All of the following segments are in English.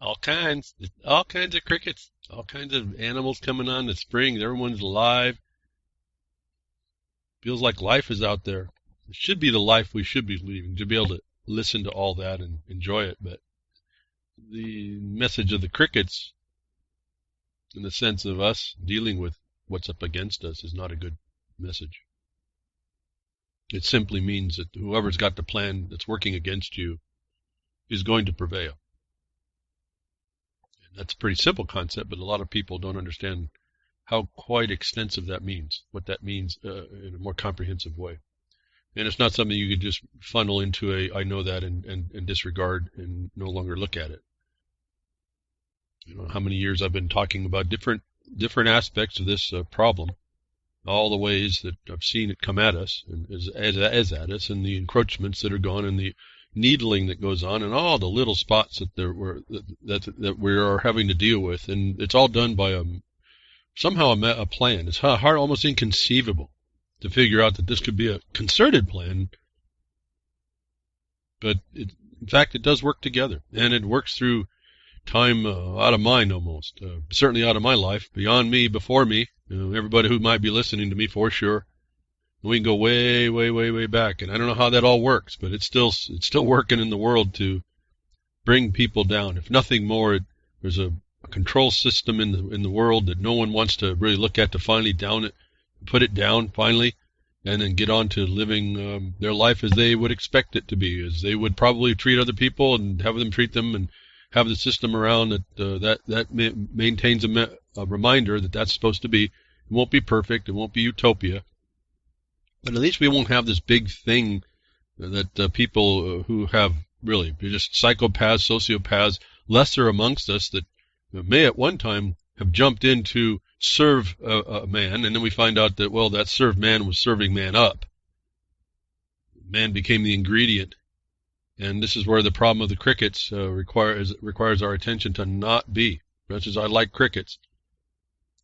All kinds of crickets, all kinds of animals coming on. It's spring. Everyone's alive. Feels like life is out there. It should be the life we should be leading, to be able to listen to all that and enjoy it. But the message of the crickets, in the sense of us dealing with what's up against us, is not a good message. It simply means that whoever's got the plan that's working against you is going to prevail. And that's a pretty simple concept, but a lot of people don't understand how quite extensive that means, what that means in a more comprehensive way. And it's not something you could just funnel into a I know that and disregard and no longer look at it. You know how many years I've been talking about different aspects of this problem, all the ways that I've seen it come at us and as at us, and the encroachments that are gone, and the needling that goes on, and all the little spots that we are having to deal with, and it's all done by somehow a plan. It's hard, almost inconceivable, to figure out that this could be a concerted plan, but in fact it does work together, and it works through time out of mind almost, certainly out of my life, beyond me, before me, everybody who might be listening to me for sure. We can go way, way, way, way back, and I don't know how that all works, but it's still working in the world to bring people down. If nothing more, there's a control system in the world that no one wants to really look at, to finally put it down finally, and then get on to living their life as they would expect it to be, as they would probably treat other people and have them treat them, and have the system around that maintains a reminder that that's supposed to be. It won't be perfect. It won't be utopia. But at least we won't have this big thing that people who have really just psychopaths, sociopaths, lesser amongst us, that may at one time have jumped in to serve a man, and then we find out that, well, that served man was serving man up. Man became the ingredient. And this is where the problem of the crickets requires our attention to not be. As much as I like crickets,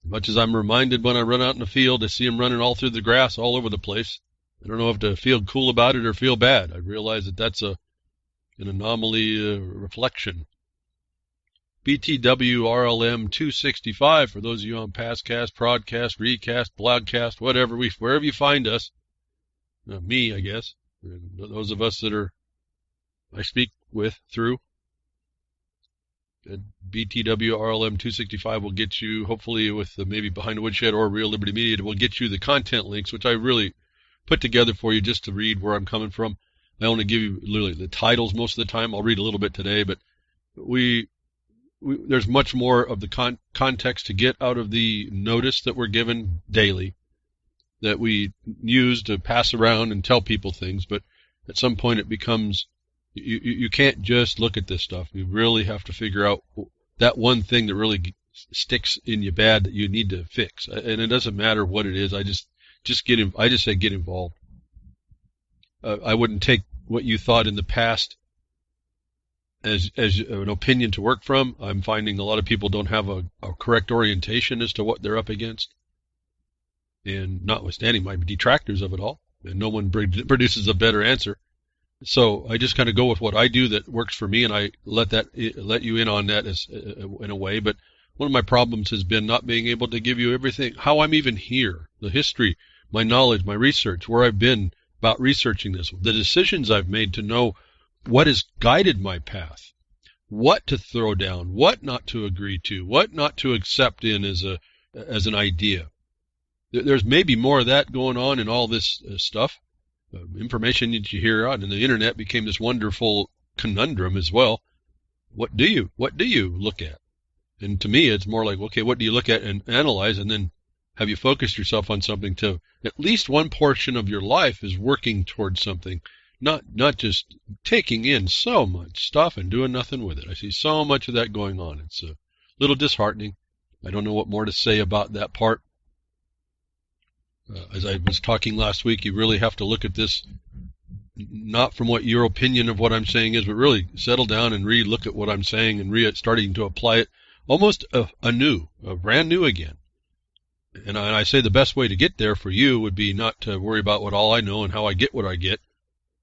as much as I'm reminded when I run out in the field, I see them running all through the grass all over the place. I don't know if to feel cool about it or feel bad. I realize that that's an anomaly reflection. BTWRLM265 for those of you on Pastcast, Prodcast, Recast, Blogcast, wherever you find us. Me, I guess. Those of us that I speak through. BTWRLM265 will get you, hopefully with maybe Behind the Woodshed or Real Liberty Media, will get you the content links, which I really put together for you just to read where I'm coming from. I only give you literally the titles most of the time. I'll read a little bit today, but there's much more of the context to get out of the notice that we're given daily, that we use to pass around and tell people things. But at some point it becomes, you can't just look at this stuff. You really have to figure out that one thing that really sticks in you bad that you need to fix. And it doesn't matter what it is. I just say get involved. I wouldn't take what you thought in the past as an opinion to work from. I'm finding a lot of people don't have a correct orientation as to what they're up against. And notwithstanding my detractors of it all, and no one produces a better answer. So I just kind of go with what I do that works for me, and I let you in on that in a way. But one of my problems has been not being able to give you everything, how I'm even here, the history, my knowledge, my research, where I've been about researching this, the decisions I've made to know what has guided my path, what to throw down, what not to agree to, what not to accept in as an idea. There's maybe more of that going on in all this stuff. Information that you hear out, and the internet became this wonderful conundrum as well. What do you look at? And to me, it's more like, okay, what do you look at and analyze, and then have you focused yourself on something to at least one portion of your life is working towards something, not just taking in so much stuff and doing nothing with it. I see so much of that going on. It's a little disheartening. I don't know what more to say about that part. As I was talking last week, you really have to look at this not from what your opinion of what I'm saying is, but really settle down and look at what I'm saying and starting to apply it almost anew, brand new again. And I say the best way to get there for you would be not to worry about what all I know and how I get what I get,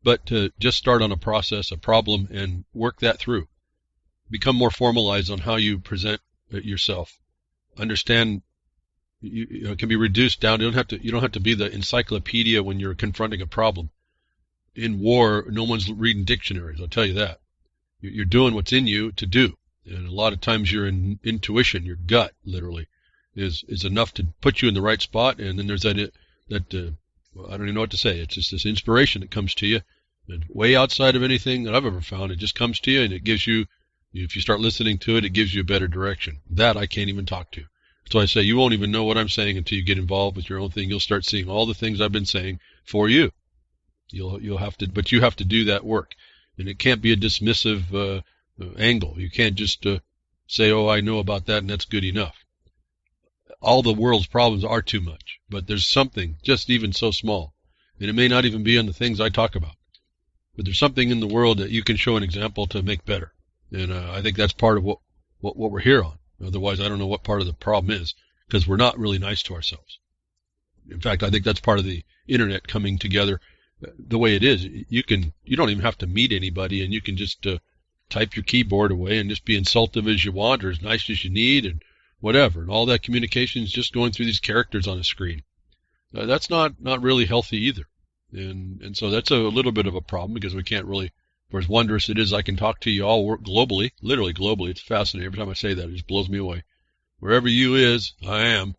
but to just start on a process, a problem, and work that through. become more formalized on how you present yourself. Understand, it can be reduced down. You don't have to be the encyclopedia when you're confronting a problem. In war, no one's reading dictionaries, I'll tell you that. You're doing what's in you to do. And a lot of times your intuition, your gut, literally, is enough to put you in the right spot. And then there's I don't even know what to say. It's just this inspiration that comes to you, and way outside of anything that I've ever found. It just comes to you, and it gives you, if you start listening to it, it gives you a better direction. That I can't even talk to. So I say you won't even know what I'm saying until you get involved with your own thing. You'll start seeing all the things I've been saying for you. You'll have to, but you have to do that work, and it can't be a dismissive angle. You can't just say, "Oh, I know about that, and that's good enough." All the world's problems are too much, but there's something just even so small, and it may not even be on the things I talk about, but there's something in the world that you can show an example to make better, and I think that's part of what we're here on. Otherwise, I don't know what part of the problem is, because we're not really nice to ourselves. In fact, I think that's part of the internet coming together the way it is. You don't even have to meet anybody, and you can just type your keyboard away and just be insultive as you want, or as nice as you need, and whatever. And all that communication is just going through these characters on a screen. That's not really healthy either. And so that's a little bit of a problem, because we can't really, for as wondrous it is, I can talk to you all globally, literally globally. It's fascinating. Every time I say that, it just blows me away. Wherever you is, I am.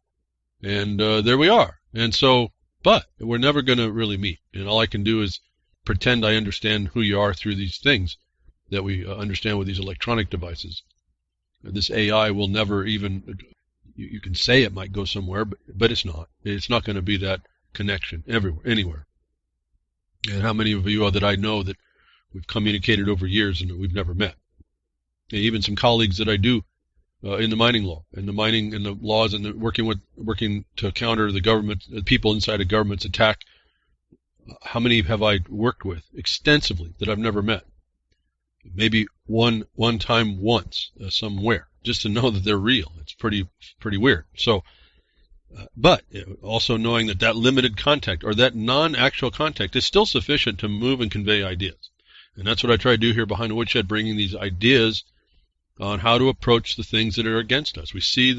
And there we are. And so, but we're never going to really meet. And all I can do is pretend I understand who you are through these things that we understand with these electronic devices. This AI will never even, you can say it might go somewhere, but it's not. It's not going to be that connection everywhere, anywhere. And how many of you are that I know that we've communicated over years and we've never met? And even some colleagues that I do in the mining law, and the mining and the laws, and working to counter the government, the people inside of government's attack. How many have I worked with extensively that I've never met? Maybe one time once somewhere, just to know that they're real. It's pretty weird. So, but also knowing that limited contact, or that non-actual contact, is still sufficient to move and convey ideas. And that's what I try to do here behind the Woodshed, bringing these ideas on how to approach the things that are against us. We see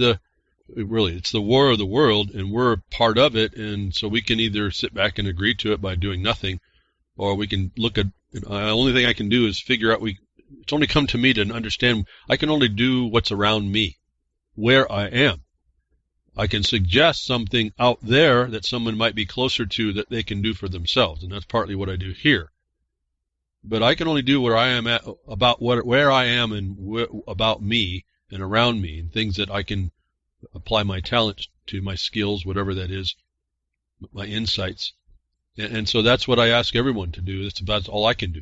it's the war of the world, and we're part of it, and so we can either sit back and agree to it by doing nothing, or we can look at, the only thing I can do is figure out, it's only come to me to understand, I can only do what's around me, where I am. I can suggest something out there that someone might be closer to that they can do for themselves, and that's partly what I do here. But I can only do where I am at, where I am, and about me and around me, and things that I can apply my talents to, my skills, whatever that is, my insights. And so that's what I ask everyone to do. That's all I can do.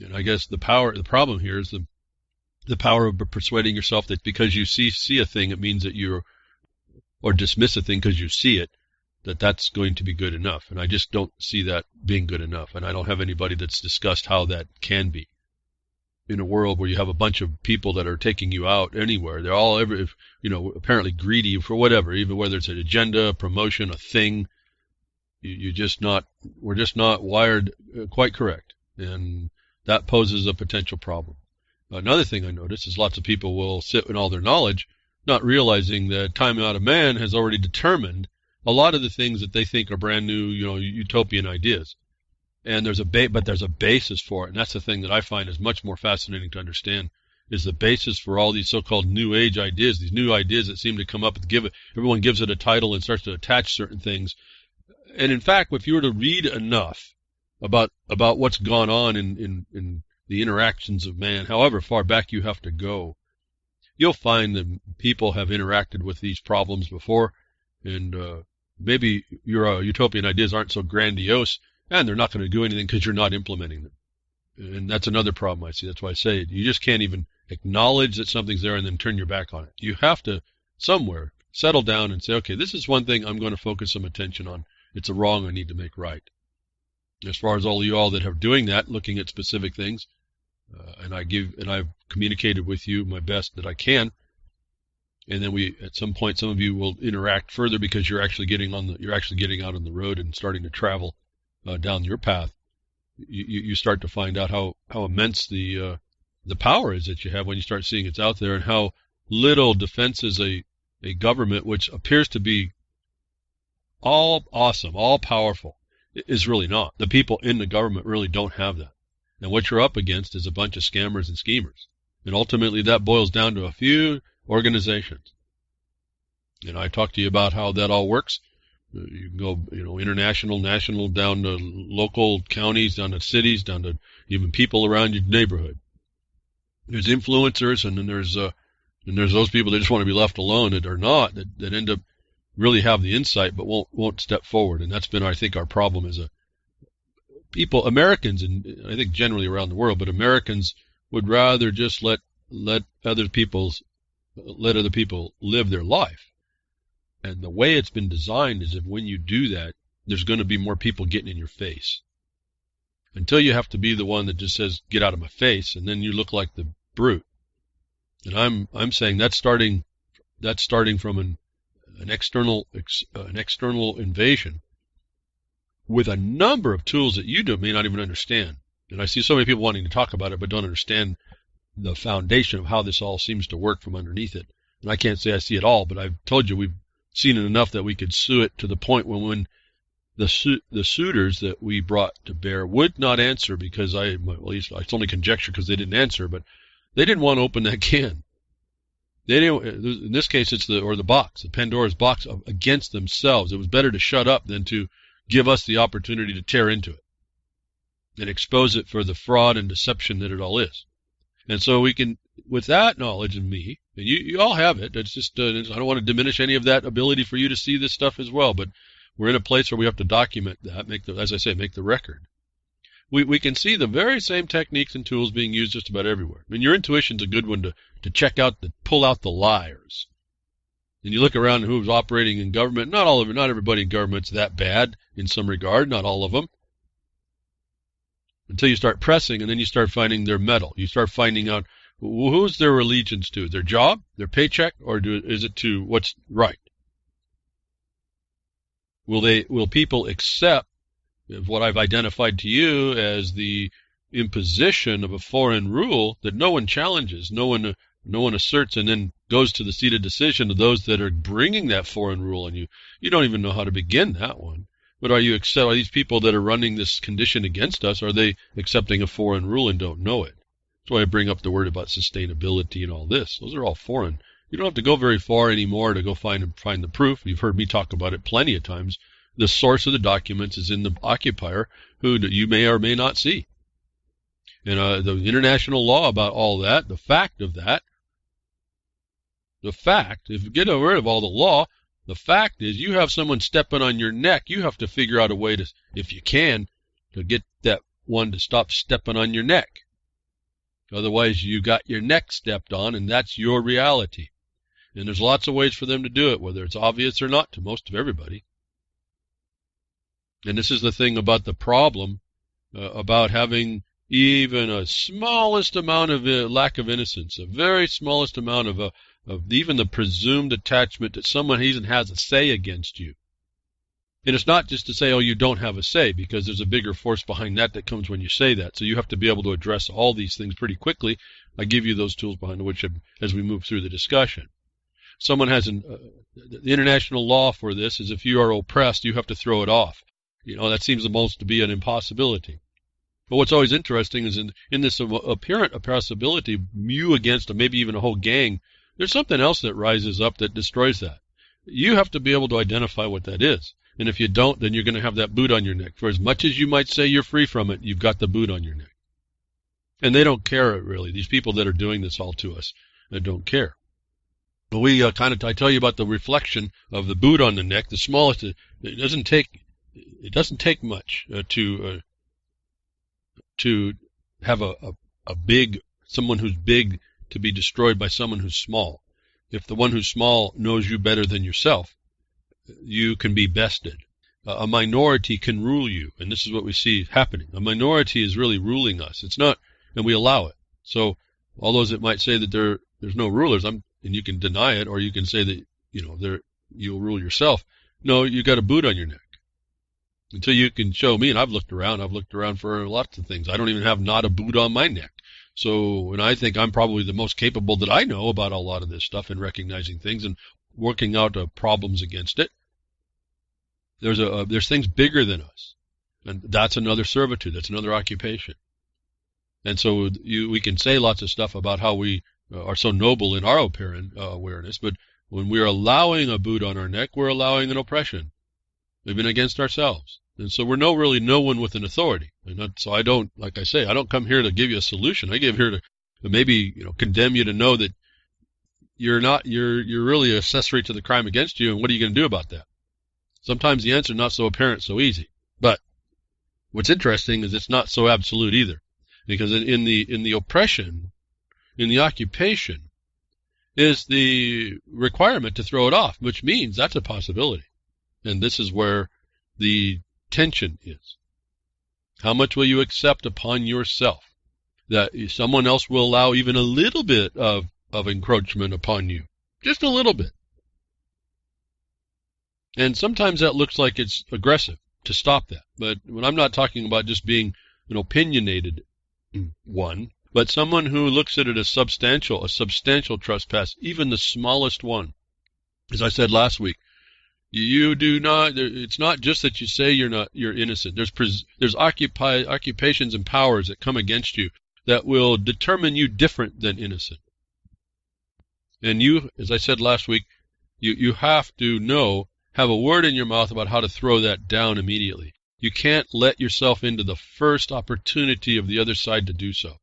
And I guess the problem here is the power of persuading yourself that because you see a thing, it means that or dismiss a thing because you see it, that's going to be good enough. And I just don't see that being good enough. And I don't have anybody that's discussed how that can be. In a world where you have a bunch of people that are taking you out anywhere, they're all apparently greedy for whatever, even whether it's an agenda, a promotion, a thing. We're just not wired quite correct, and that poses a potential problem. Another thing I notice is lots of people will sit in all their knowledge, not realizing that time out of man has already determined a lot of the things that they think are brand new, utopian ideas. And there's a basis for it, and that's the thing that I find is much more fascinating to understand, is the basis for all these so-called new age ideas, these new ideas that seem to come up and everyone gives it a title and starts to attach certain things. And in fact, if you were to read enough about what's gone on in the interactions of man, however far back you have to go, you'll find that people have interacted with these problems before, and maybe your utopian ideas aren't so grandiose, and they're not going to do anything because you're not implementing them. And that's another problem I see. That's why I say you just can't even acknowledge that something's there and then turn your back on it. You have to somewhere settle down and say, okay, this is one thing I'm going to focus some attention on. It's a wrong I need to make right. As far as all of you all that are doing that, looking at specific things, and I've communicated with you my best that I can. And then at some point, some of you will interact further because you're actually getting out on the road and starting to travel down your path. You start to find out how immense the the power is that you have when you start seeing it's out there, and how little defenses a government which appears to be all awesome, all powerful, is really not. The people in the government really don't have that. And what you're up against is a bunch of scammers and schemers. And ultimately that boils down to a few organizations. And I talked to you about how that all works. You can go, international, national, down to local counties, down to cities, down to even people around your neighborhood. There's influencers, and then there's those people that just want to be left alone that are not, that end up really have the insight but won't step forward. And that's been, I think, our problem as Americans, and I think generally around the world, but Americans would rather just let other people live their life. And the way it's been designed is, if when you do that, there's going to be more people getting in your face. Until you have to be the one that just says, "Get out of my face," and then you look like the brute. And I'm saying that's starting from an external invasion with a number of tools that you may not even understand. And I see so many people wanting to talk about it but don't understand the foundation of how this all seems to work from underneath it. And I can't say I see it all, but I've told you we've seen it enough that we could sue it to the point when the suitors that we brought to bear would not answer, because at least it's only conjecture because they didn't answer, but they didn't want to open that can. They didn't. In this case, it's the box, the Pandora's box, against themselves. It was better to shut up than to give us the opportunity to tear into it and expose it for the fraud and deception that it all is. And so we can, with that knowledge of me, and you all have it. It's just I don't want to diminish any of that ability for you to see this stuff as well. But we're in a place where we have to document that, make the record. We can see the very same techniques and tools being used just about everywhere. I mean, your intuition's a good one to check out, pull out the liars. And you look around at who's operating in government. Not everybody in government's that bad in some regard. Not all of them. Until you start pressing, and then you start finding their mettle. You start finding out who's their allegiance to, their job, their paycheck, or is it to what's right? Will people accept what I've identified to you as the imposition of a foreign rule that no one challenges, no one asserts, and then goes to the seat of decision of those that are bringing that foreign rule on you? You don't even know how to begin that one. But are these people that are running this condition against us, are they accepting a foreign rule and don't know it? That's why I bring up the word about sustainability and all this. Those are all foreign. You don't have to go very far anymore to go find the proof. You've heard me talk about it plenty of times. The source of the documents is in the occupier, who you may or may not see. And the international law about all that, the fact, if you get rid of all the law, the fact is you have someone stepping on your neck. You have to figure out a way to, if you can, to get that one to stop stepping on your neck. Otherwise, you got your neck stepped on, and that's your reality. And there's lots of ways for them to do it, whether it's obvious or not to most of everybody. And this is the thing about the problem, about having even a smallest amount of lack of innocence, a very smallest amount of even the presumed attachment that someone even has a say against you. And it's not just to say, oh, you don't have a say, because there's a bigger force behind that comes when you say that. So you have to be able to address all these things pretty quickly. I give you those tools behind which as we move through the discussion. Someone has the international law for this is if you are oppressed, you have to throw it off. That seems the most to be an impossibility. But what's always interesting is in this apparent impossibility, you against maybe even a whole gang, there's something else that rises up that destroys that. You have to be able to identify what that is. And if you don't, then you're going to have that boot on your neck. For as much as you might say you're free from it, you've got the boot on your neck. And they don't care, really. These people that are doing this all to us, they don't care. But I tell you about the reflection of the boot on the neck, the smallest. It doesn't take much to have someone who's big to be destroyed by someone who's small. If the one who's small knows you better than yourself, you can be bested. A minority can rule you, and this is what we see happening. A minority is really ruling us. It's not, and we allow it. So all those that might say that there's no rulers, and you can deny it, or you can say that you'll rule yourself. No, you got a boot on your neck. Until you can show me, and I've looked around for lots of things. I don't even have not a boot on my neck. So, and I think I'm probably the most capable that I know about a lot of this stuff and recognizing things and working out problems against it. There's things bigger than us, and that's another servitude. That's another occupation. And so we can say lots of stuff about how we are so noble in our apparent awareness, but when we're allowing a boot on our neck, we're allowing an oppression, even against ourselves. And so we're really no one with an authority. So I don't, like I say, I don't come here to give you a solution. I give here to maybe condemn you to know that you're really accessory to the crime against you, and what are you going to do about that? Sometimes the answer is not so apparent, so easy. But what's interesting is it's not so absolute either, because in the oppression, in the occupation, is the requirement to throw it off, which means that's a possibility. And this is where the tension is. How much will you accept upon yourself that someone else will allow even a little bit of encroachment upon you? Just a little bit. And sometimes that looks like it's aggressive to stop that. But when I'm not talking about just being an opinionated one, but someone who looks at it as a substantial trespass, even the smallest one. As I said last week, you do not. It's not just that you say you're innocent. There's occupations and powers that come against you that will determine you different than innocent. And you, as I said last week, you have to have a word in your mouth about how to throw that down immediately. You can't let yourself into the first opportunity of the other side to do so.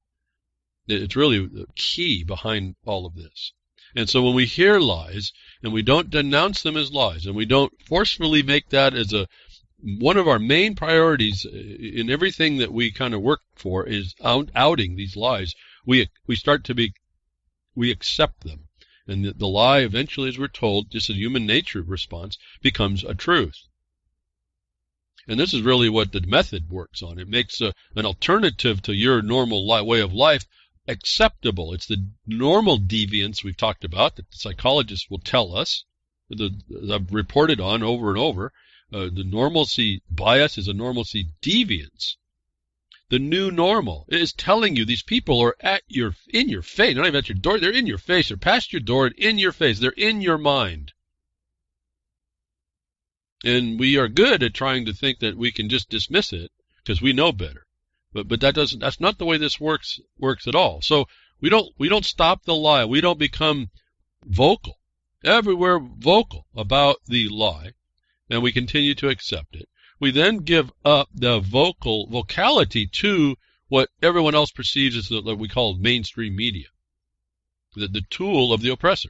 It's really the key behind all of this. And so when we hear lies, and we don't denounce them as lies, and we don't forcefully make that as one of our main priorities in everything that we kind of work for is outing these lies, we accept them. And the lie eventually, as we're told, just a human nature response, becomes a truth. And this is really what the method works on. It makes an alternative to your normal way of life acceptable. It's the normal deviance we've talked about that the psychologists will tell us, that I've reported on over and over. The normalcy bias is a normalcy deviance. The new normal is telling you these people are in your face. They're not even at your door. They're in your face. They're past your door and in your face. They're in your mind. And we are good at trying to think that we can just dismiss it because we know better. But that's not the way this works at all. So we don't stop the lie. We don't become vocal, everywhere vocal about the lie, and we continue to accept it. We then give up the vocality to what everyone else perceives as what we call mainstream media, the tool of the oppressor.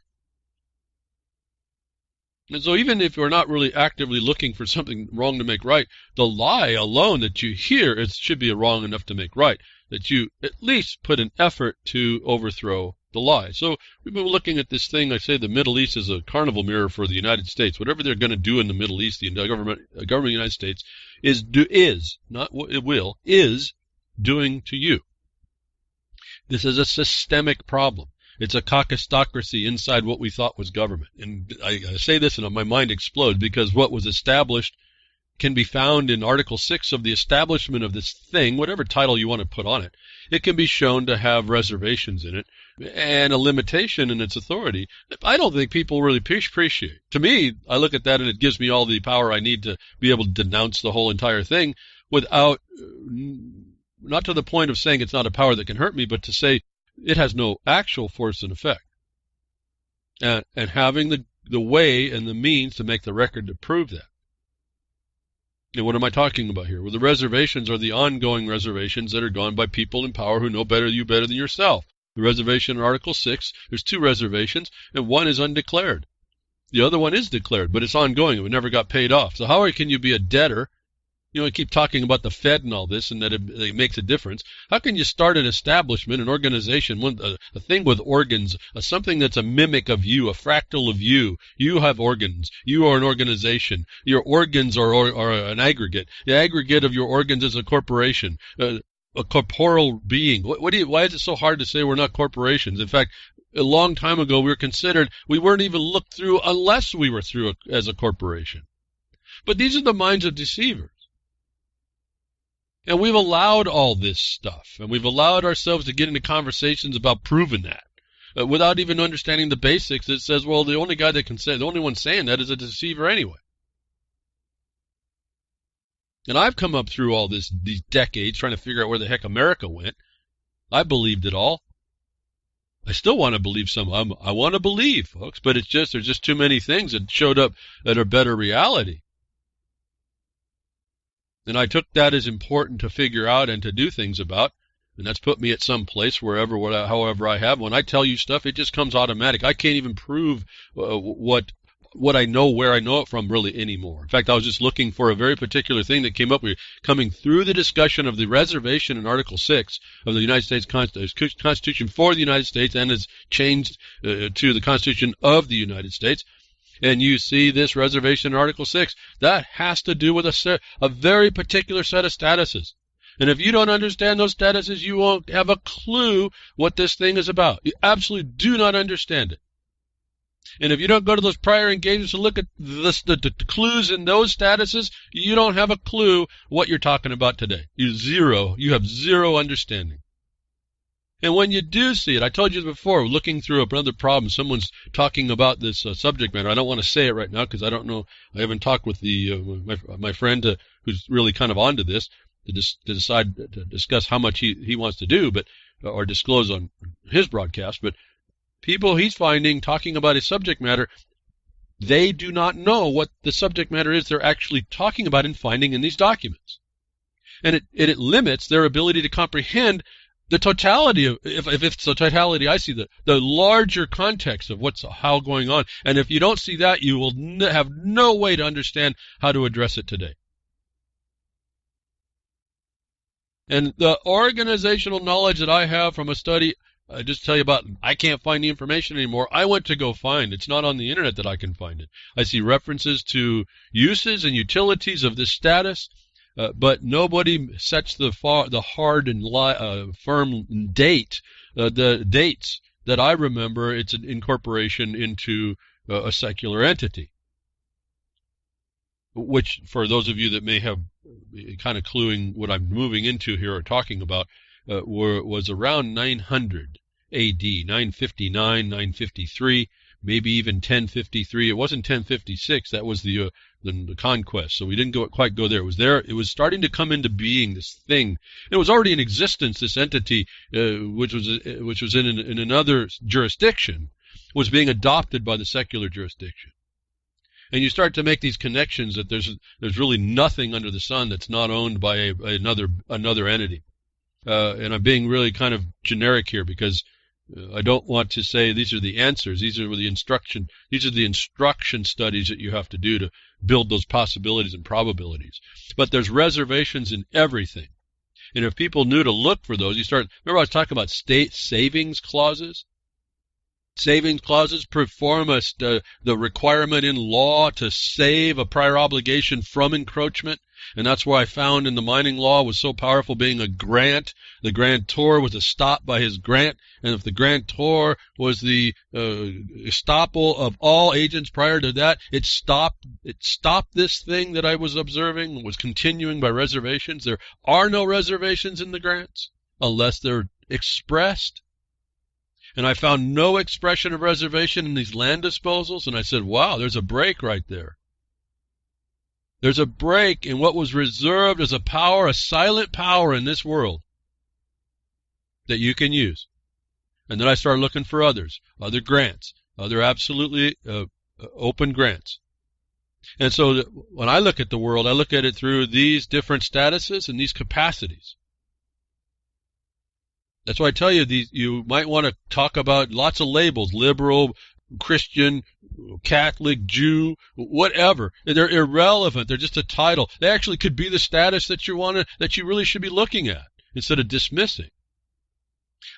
And so even if you're not really actively looking for something wrong to make right, the lie alone that you hear should be wrong enough to make right, that you at least put an effort to overthrow the lie. So we've been looking at this thing. I say the Middle East is a carnival mirror for the United States. Whatever they're going to do in the Middle East, the government of the United States is doing to you. This is a systemic problem. It's a caucustocracy inside what we thought was government. And I say this and my mind explodes because what was established can be found in Article 6 of the establishment of this thing, whatever title you want to put on it. It can be shown to have reservations in it and a limitation in its authority. I don't think people really appreciate. To me, I look at that and it gives me all the power I need to be able to denounce the whole entire thing without, not to the point of saying it's not a power that can hurt me, but to say, it has no actual force and effect. And having the way and the means to make the record to prove that. And what am I talking about here? Well, the reservations are the ongoing reservations that are gone by people in power who know better than yourself. The reservation in Article 6, there's 2 reservations, and one is undeclared. The other one is declared, but it's ongoing. It never got paid off. So how can you be a debtor? I keep talking about the Fed and all this and that it makes a difference. How can you start an establishment, an organization, a thing with organs, something that's a mimic of you, a fractal of you? You have organs. You are an organization. Your organs are an aggregate. The aggregate of your organs is a corporation, a corporeal being. Why is it so hard to say we're not corporations? In fact, a long time ago we weren't even looked through unless we were through as a corporation. But these are the minds of deceivers. And we've allowed all this stuff, and we've allowed ourselves to get into conversations about proving that. Without even understanding the basics, it says, well, the only guy that can say, the only one saying that is a deceiver anyway. And I've come up through all these decades trying to figure out where the heck America went. I believed it all. I still want to believe some. I want to believe, folks, but it's just there's just too many things that showed up that are better reality. And I took that as important to figure out and to do things about. And that's put me at some place, wherever, however I have. When I tell you stuff, it just comes automatic. I can't even prove what I know, where I know it from, really anymore. In fact, I was just looking for a very particular thing that came up. We were coming through the discussion of the reservation in Article 6 of the United States Constitution for the United States, and is changed to the Constitution of the United States. And you see this reservation in Article 6. That has to do with a very particular set of statuses. And if you don't understand those statuses, you won't have a clue what this thing is about. You absolutely do not understand it. And if you don't go to those prior engagements and look at the clues in those statuses, you don't have a clue what you're talking about today. You have zero understanding. And when you do see it, I told you before, looking through another problem, someone's talking about this subject matter. I don't want to say it right now because I don't know. I haven't talked with my friend who's really kind of onto this to decide to discuss how much he wants to do, but or disclose on his broadcast. But people he's finding talking about his subject matter, they do not know what the subject matter is they're actually talking about and finding in these documents. And it limits their ability to comprehend the totality of, if it's the totality, I see the larger context of how going on. And if you don't see that, you will have no way to understand how to address it today. And the organizational knowledge that I have from a study, I just tell you about, I can't find the information anymore. I went to go find. It's not on the internet that I can find it. I see references to uses and utilities of this status, but nobody sets the hard and firm date, the dates that I remember it's an incorporation into a secular entity. Which, for those of you that may have kind of cluing what I'm moving into here or talking about, was around 900 A.D., 959, 953, maybe even 1053. It wasn't 1056. That was the conquest. So we didn't quite go there. It was there. It was starting to come into being, this thing. It was already in existence, this entity, which was in another jurisdiction, was being adopted by the secular jurisdiction. And you start to make these connections that there's really nothing under the sun that's not owned by another entity. And I'm being really kind of generic here because I don't want to say these are the answers. These are the instruction studies that you have to do to build those possibilities and probabilities. But there's reservations in everything. And if people knew to look for those, remember I was talking about state savings clauses? Savings clauses perform the requirement in law to save a prior obligation from encroachment. And that's why I found in the mining law was so powerful, being a grant. The grantor was a stop by his grant. And if the grantor was the estoppel of all agents prior to that, it stopped this thing that I was observing, was continuing by reservations. There are no reservations in the grants unless they're expressed. And I found no expression of reservation in these land disposals. And I said, wow, there's a break right there. There's a break in what was reserved as a power, a silent power in this world that you can use. And then I started looking for other grants, other absolutely open grants. And so when I look at the world, I look at it through these different statuses and these capacities. That's why I tell you, you might want to talk about lots of labels: liberal, Christian, Catholic, Jew, whatever. They're irrelevant. They're just a title. They actually could be the status that you really should be looking at instead of dismissing.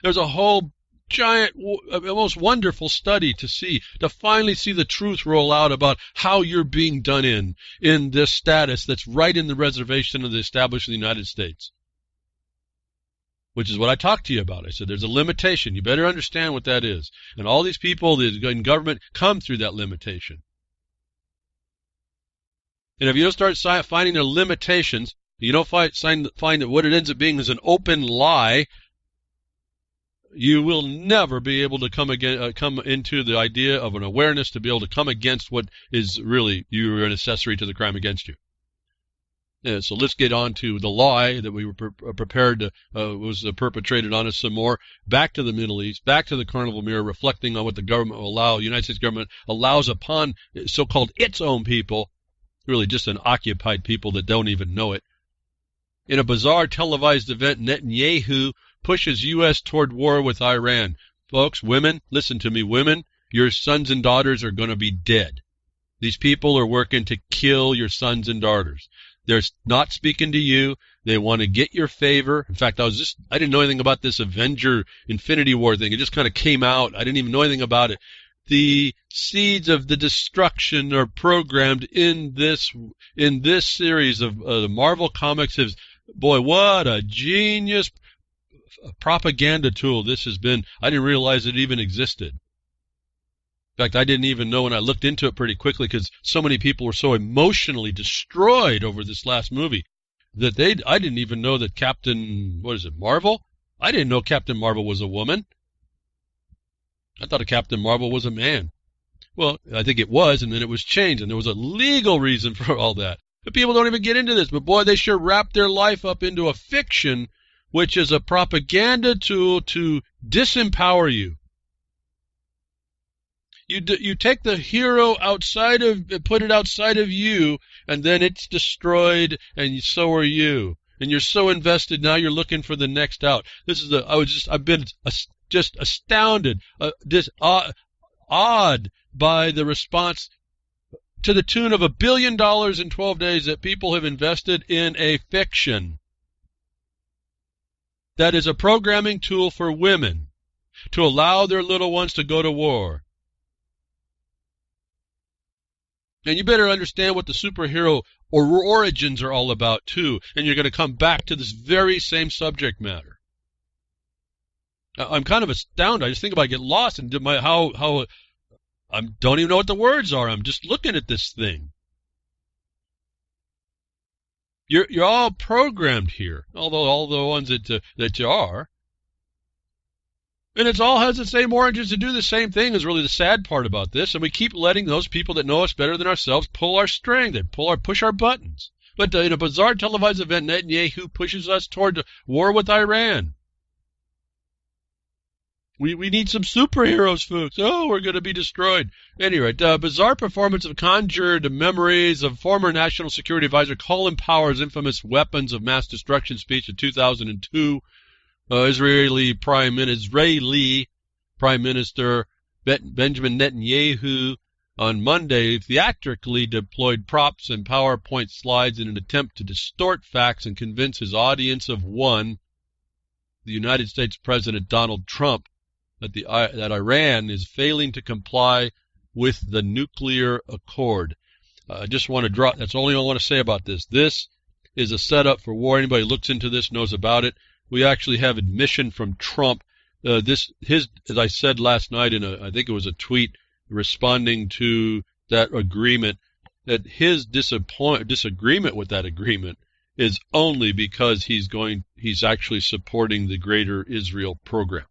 There's a whole giant, most wonderful study to finally see the truth roll out about how you're being done in this status that's right in the reservation of the established United States. Which is what I talked to you about. I said there's a limitation. You better understand what that is. And all these people in government come through that limitation. And if you don't start finding their limitations, You don't find that what it ends up being is an open lie, you will never be able to come into the idea of an awareness to be able to come against what is really you're an accessory to the crime against you. And so let's get on to the lie that we were prepared to was perpetrated on us some more. Back to the Middle East, back to the carnival mirror, reflecting on what the government will allow, the United States government allows upon so-called its own people, really just an occupied people that don't even know it. In a bizarre televised event, Netanyahu pushes U.S. toward war with Iran. Folks, women, listen to me, women, your sons and daughters are going to be dead. These people are working to kill your sons and daughters. They're not speaking to you. They want to get your favor. In fact, I didn't know anything about this Avenger Infinity War thing. It just kind of came out. I didn't even know anything about it. The seeds of the destruction are programmed in this series of the Marvel Comics. Boy, what a genius propaganda tool this has been. I didn't realize it even existed. In fact, I didn't even know when I looked into it pretty quickly because so many people were so emotionally destroyed over this last movie that I didn't even know that Marvel? I didn't know Captain Marvel was a woman. I thought Captain Marvel was a man. Well, I think it was, and then it was changed, and there was a legal reason for all that. But people don't even get into this, but boy, they sure wrap their life up into a fiction, which is a propaganda tool to disempower you. You take the hero put it outside of you, and then it's destroyed, and so are you. And you're so invested now, you're looking for the next out. I've been just astounded, awed by the response to the tune of $1 billion in 12 days that people have invested in a fiction that is a programming tool for women to allow their little ones to go to war. And you better understand what the superhero origins are all about, too. And you're going to come back to this very same subject matter. I'm kind of astounded. I just think about I get lost in how I don't even know what the words are. I'm just looking at this thing. You're all programmed here, although all the ones that you are. And it all has the same origins to do the same thing is really the sad part about this. And we keep letting those people that know us better than ourselves pull our string. They push our buttons. But in a bizarre televised event, Netanyahu pushes us toward war with Iran. We need some superheroes, folks. Oh, we're going to be destroyed. Anyway, bizarre performance of conjured memories of former National Security Advisor Colin Powell's infamous weapons of mass destruction speech in 2002. Israeli Prime Minister Benjamin Netanyahu on Monday theatrically deployed props and PowerPoint slides in an attempt to distort facts and convince his audience of one, the United States President Donald Trump, that Iran is failing to comply with the nuclear accord. I just want to drop. That's all I want to say about this. This is a setup for war. Anybody who looks into this knows about it. We actually have admission from Trump. As I said last night I think it was a tweet responding to that agreement, that his disagreement with that agreement is only because he's actually supporting the Greater Israel program.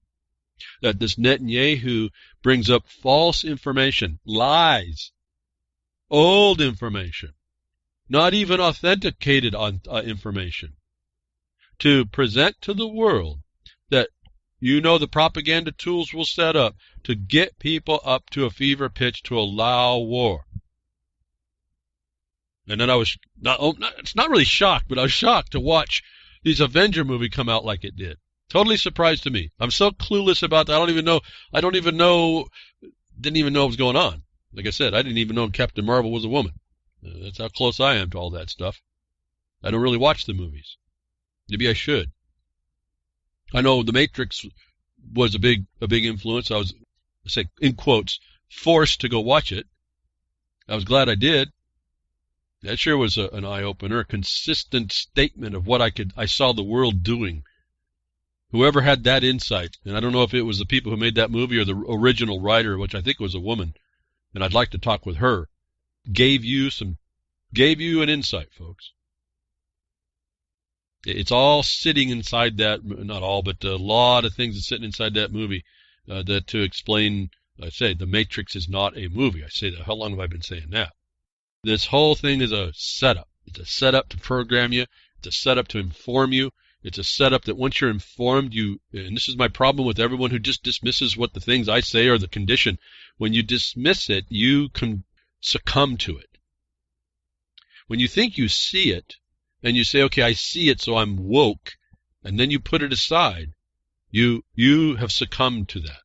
That this Netanyahu brings up false information, lies, old information, not even authenticated information, to present to the world that the propaganda tools will set up to get people up to a fever pitch to allow war. And then I was it's not really shocked, but I was shocked to watch this Avenger movie come out like it did. Totally surprised to me. I'm so clueless about that. I didn't even know what was going on. Like I said, I didn't even know Captain Marvel was a woman. That's how close I am to all that stuff. I don't really watch the movies. Maybe I should. I know The Matrix was a big influence. I was, in quotes, forced to go watch it. I was glad I did. That sure was an eye-opener, a consistent statement of what I saw the world doing. Whoever had that insight, and I don't know if it was the people who made that movie or the original writer, which I think was a woman, and I'd like to talk with her, gave you an insight, folks. It's all sitting inside that, not all, but a lot of things that's sitting inside that movie that to explain, I say, The Matrix is not a movie. I say that. How long have I been saying that? This whole thing is a setup. It's a setup to program you. It's a setup to inform you. It's a setup that once you're informed, and this is my problem with everyone who just dismisses what the things I say are the condition. When you dismiss it, you can succumb to it. When you think you see it, and you say, okay, I see it, so I'm woke, and then you put it aside, you have succumbed to that.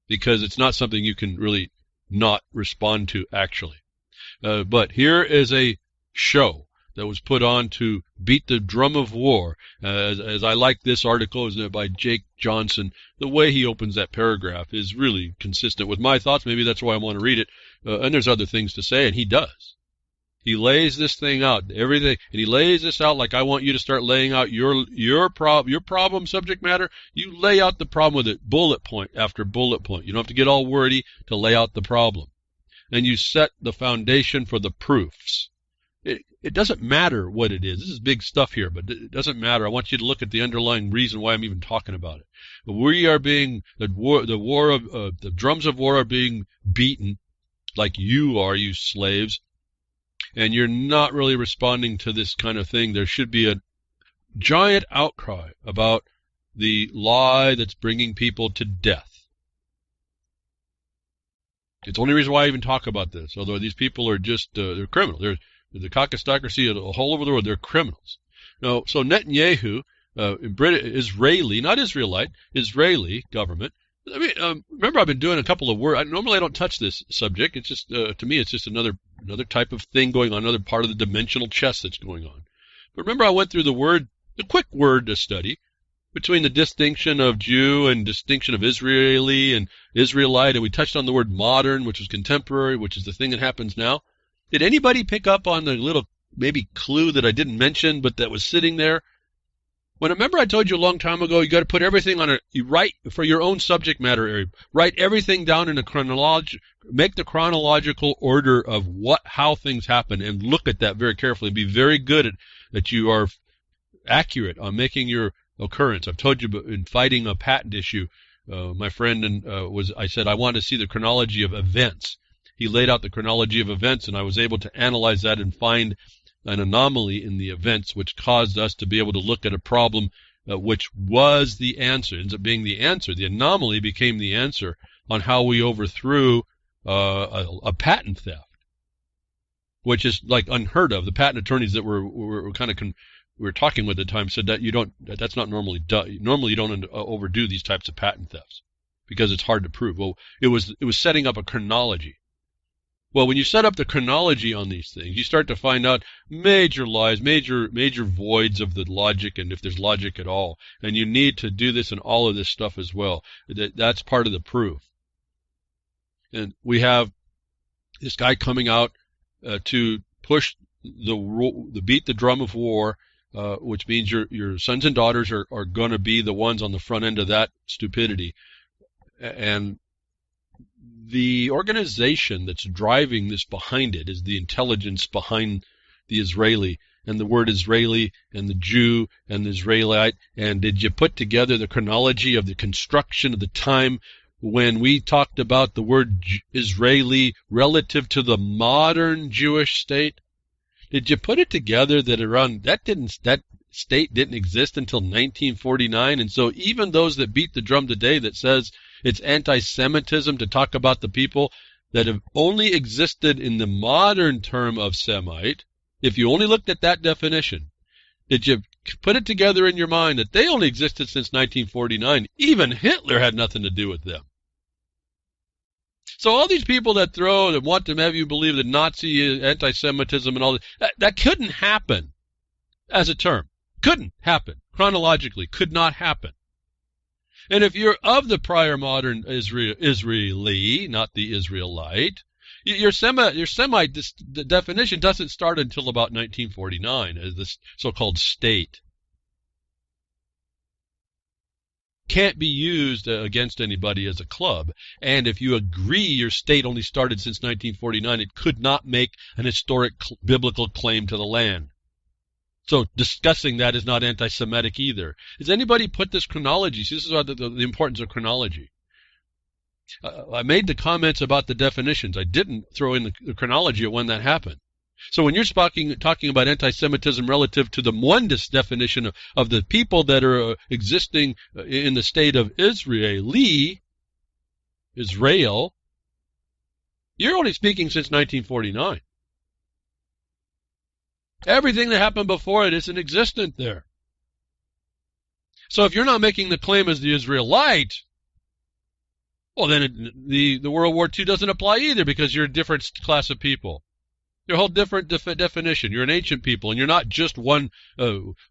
Because it's not something you can really not respond to, actually. But here is a show that was put on to beat the drum of war. As I like this article, is by Jake Johnson. The way he opens that paragraph is really consistent with my thoughts. Maybe that's why I want to read it. And there's other things to say, and he does. He lays this thing out, everything, and he lays this out like I want you to start laying out your problem subject matter. You lay out the problem with it, bullet point after bullet point. You don't have to get all wordy to lay out the problem. And you set the foundation for the proofs. It doesn't matter what it is. This is big stuff here, but it doesn't matter. I want you to look at the underlying reason why I'm even talking about it. We are being, the drums of war are being beaten like you are, you slaves. And you're not really responding to this kind of thing. There should be a giant outcry about the lie that's bringing people to death. It's the only reason why I even talk about this, although these people are just, they're criminal. They're the caucusocracy all over the world. They're criminals. Now, so Netanyahu, Israeli, not Israelite, Israeli government. I mean, remember I've been doing a couple of words. Normally I don't touch this subject. It's just, to me, it's just another type of thing going on, another part of the dimensional chess that's going on. But remember I went through the quick word study between the distinction of Jew and distinction of Israeli and Israelite, and we touched on the word modern, which was contemporary, which is the thing that happens now. Did anybody pick up on the little maybe clue that I didn't mention, but that was sitting there? When remember I told you a long time ago, you got to put everything on you write for your own subject matter area. Write everything down in a make the chronological order of how things happen, and look at that very carefully. Be very good at that. You are accurate on making your occurrence. I've told you in fighting a patent issue, my friend I said I wanted to see the chronology of events. He laid out the chronology of events, and I was able to analyze that and find an anomaly in the events which caused us to be able to look at a problem which was the answer. It ends up being the answer. The anomaly became the answer on how we overthrew a patent theft, which is like unheard of. The patent attorneys that were kind of we were talking with at the time said that that's not normally done. Normally you don't overdo these types of patent thefts because it's hard to prove. Well, it was setting up a chronology. Well, when you set up the chronology on these things, you start to find out major lies, major voids of the logic, and if there's logic at all. And you need to do this in all of this stuff as well. That's part of the proof. And we have this guy coming out to push the beat the drum of war, which means your sons and daughters are going to be the ones on the front end of that stupidity. And the organization that's driving this behind it is the intelligence behind the Israeli, and the word Israeli and the Jew and the Israelite. And did you put together the chronology of the construction of the time when we talked about the word Israeli relative to the modern Jewish state? Did you put it together that that state didn't exist until 1949? And so even those that beat the drum today that says it's anti-Semitism to talk about the people that have only existed in the modern term of Semite, if you only looked at that definition, did you put it together in your mind that they only existed since 1949? Even Hitler had nothing to do with them. So all these people that want to have you believe that Nazi anti-Semitism and all that couldn't happen as a term. Couldn't happen. Chronologically, could not happen. And if you're of the prior modern Israeli, not the Israelite, your Semite the definition doesn't start until about 1949 as the so-called state. Can't be used against anybody as a club. And if you agree your state only started since 1949, it could not make an historic biblical claim to the land. So discussing that is not anti-Semitic either. Does anybody put this chronology? See, this is the importance of chronology. I made the comments about the definitions. I didn't throw in the chronology of when that happened. So when you're talking about anti-Semitism relative to the oneness definition of the people that are existing in the state of Israel, you're only speaking since 1949. Everything that happened before it isn't existent there. So if you're not making the claim as the Israelite, well, then the World War II doesn't apply either, because you're a different class of people. You're a whole different definition. You're an ancient people, and you're not just one,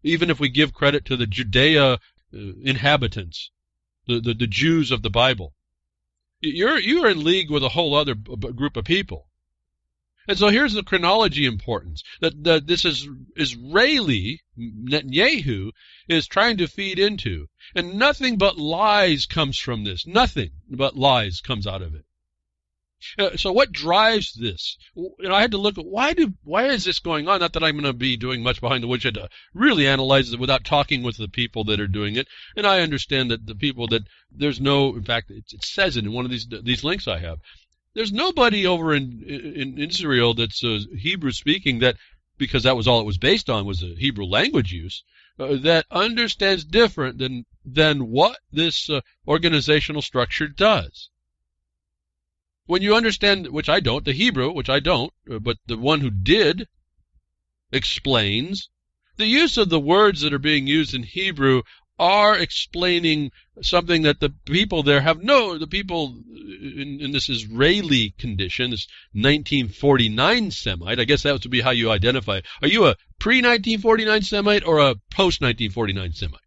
even if we give credit to the Judea inhabitants, the Jews of the Bible. You're in league with a whole other group of people. And so here's the chronology importance, that this is Israeli, Netanyahu, is trying to feed into. And nothing but lies comes from this. Nothing but lies comes out of it. So what drives this? I had to look at why is this going on? Not that I'm going to be doing much behind the woodshed to really analyze it without talking with the people that are doing it. And I understand that the people that there's no, in fact, it says it in one of these links I have. There's nobody over in Israel that's Hebrew speaking, that, because that was all it was based on, was a Hebrew language use, that understands different than what this organizational structure does. When you understand, which I don't, the Hebrew, which I don't, but the one who did explains, the use of the words that are being used in Hebrew are explaining something that the people there the people in this Israeli condition, this 1949 Semite, I guess that would be how you identify it. Are you a pre-1949 Semite or a post-1949 Semite?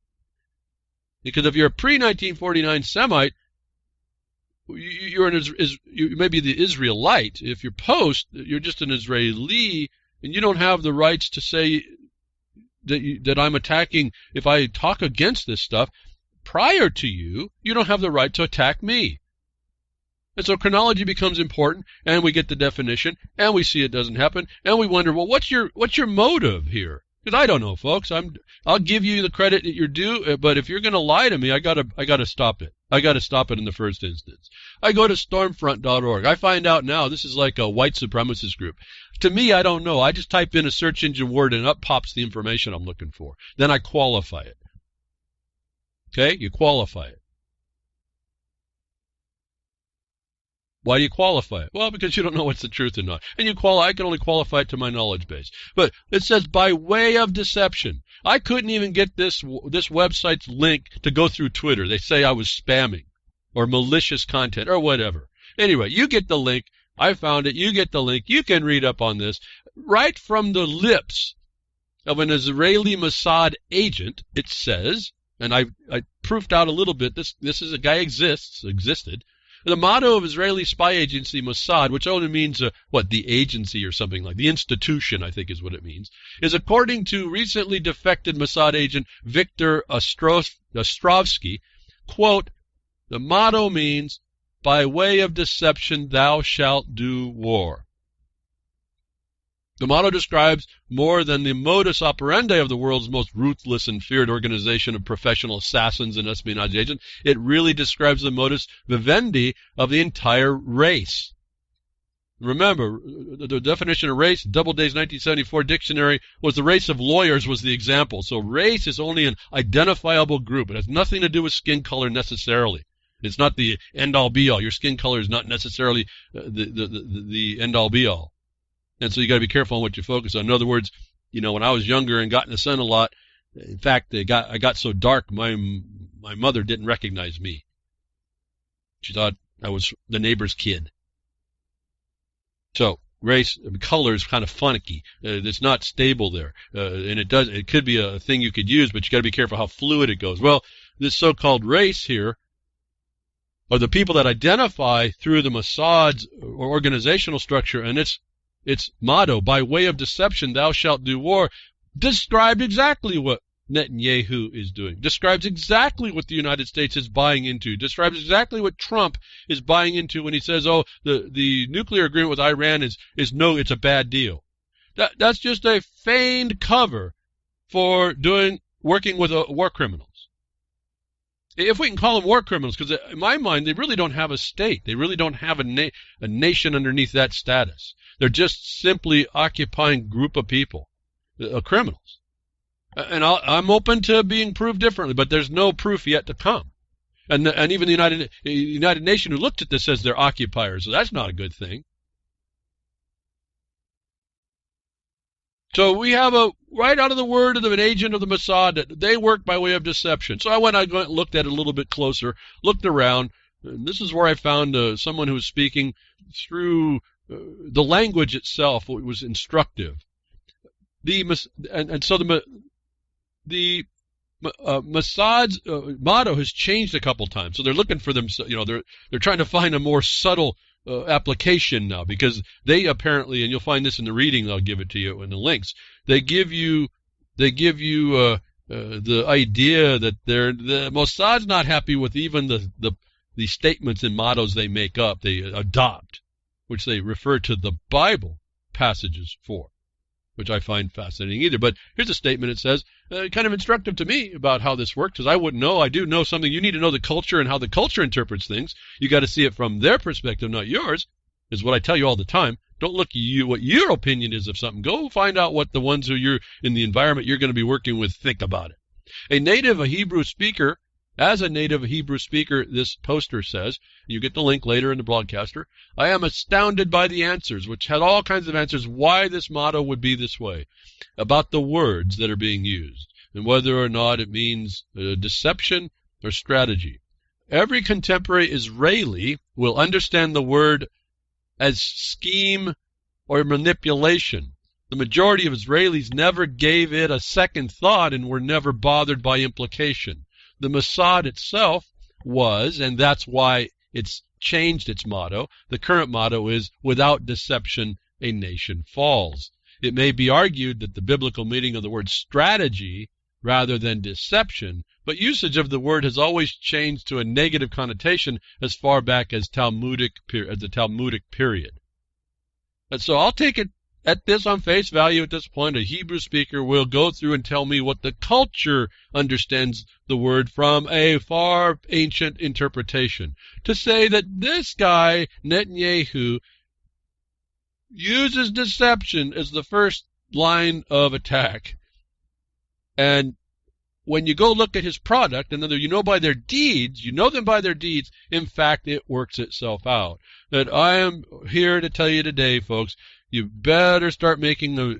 Because if you're a pre-1949 Semite, you may be the Israelite. If you're post, you're just an Israeli, and you don't have the rights to say that I'm attacking. If I talk against this stuff prior to you don't have the right to attack me. And so chronology becomes important, and we get the definition, and we see it doesn't happen, and we wonder, well, what's your motive here? Because I don't know, folks. I'll give you the credit that you're due, but if you're going to lie to me, I gotta stop it. I got to stop it in the first instance. I go to stormfront.org. I find out now this is like a white supremacist group. To me, I don't know. I just type in a search engine word and up pops the information I'm looking for. Then I qualify it. Okay? You qualify it. Why do you qualify it? Well, because you don't know what's the truth or not. And I can only qualify it to my knowledge base. But it says by way of deception. I couldn't even get this website's link to go through Twitter. They say I was spamming or malicious content or whatever. Anyway, you get the link. I found it. You get the link. You can read up on this. Right from the lips of an Israeli Mossad agent, it says, and I proofed out a little bit, this is a guy existed. The motto of Israeli spy agency Mossad, which only means, the agency or something like, the institution, I think is what it means, is according to recently defected Mossad agent Viktor Ostrovsky, quote, the motto means, by way of deception thou shalt do war. The motto describes more than the modus operandi of the world's most ruthless and feared organization of professional assassins and espionage agents. It really describes the modus vivendi of the entire race. Remember, the definition of race, Doubleday's 1974 dictionary, was the race of lawyers was the example. So race is only an identifiable group. It has nothing to do with skin color necessarily. It's not the end-all be-all. Your skin color is not necessarily the end-all be-all. And so you got to be careful on what you focus on. In other words, when I was younger and got in the sun a lot, in fact, I got so dark, my mother didn't recognize me. She thought I was the neighbor's kid. So race, color is kind of funky. It's not stable there, and it could be a thing you could use, but you got to be careful how fluid it goes. Well, this so-called race here are the people that identify through the Mossad's organizational structure, and its motto, by way of deception thou shalt do war, described exactly what Netanyahu is doing, describes exactly what the United States is buying into, describes exactly what Trump is buying into when he says, the nuclear agreement with Iran it's a bad deal. That's just a feigned cover for working with war criminals. If we can call them war criminals, because in my mind, they really don't have a state. They really don't have a nation underneath that status. They're just simply occupying group of people, criminals. And I'm open to being proved differently, but there's no proof yet to come. And even the United Nations who looked at this says they're occupiers, so that's not a good thing. So we have right out of the word of an agent of the Mossad that they work by way of deception. So I went and looked at it a little bit closer, looked around, and this is where I found someone who was speaking through the language itself. It was instructive. So the Mossad's motto has changed a couple times. So they're looking for them. They're trying to find a more subtle application now, because they apparently, and you'll find this in the reading, I'll give it to you in the links, they give you the idea that the Mossad's not happy with even the statements and mottos they make up, they adopt, which they refer to the Bible passages for, which I find fascinating either. But here's a statement. It says, kind of instructive to me about how this works, because I wouldn't know. I do know something. You need to know the culture and how the culture interprets things. You got to see it from their perspective, not yours, is what I tell you all the time. Don't look at what your opinion is of something. Go find out what the ones who you're in the environment you're going to be working with think about it. A Hebrew speaker, this poster says, you get the link later in the broadcaster, I am astounded by the answers, which had all kinds of answers why this motto would be this way, about the words that are being used, and whether or not it means deception or strategy. Every contemporary Israeli will understand the word as scheme or manipulation. The majority of Israelis never gave it a second thought and were never bothered by implication. The Mossad itself was, and that's why it's changed its motto. The current motto is, without deception, a nation falls. It may be argued that the biblical meaning of the word strategy rather than deception, but usage of the word has always changed to a negative connotation as far back as the Talmudic period. And so I'll take it at this on face value at this point. A Hebrew speaker will go through and tell me what the culture understands the word from a far ancient interpretation. To say that this guy, Netanyahu, uses deception as the first line of attack. And when you go look at his product, and you know by their deeds, you know them by their deeds, in fact, it works itself out. That I am here to tell you today, folks, you better start making a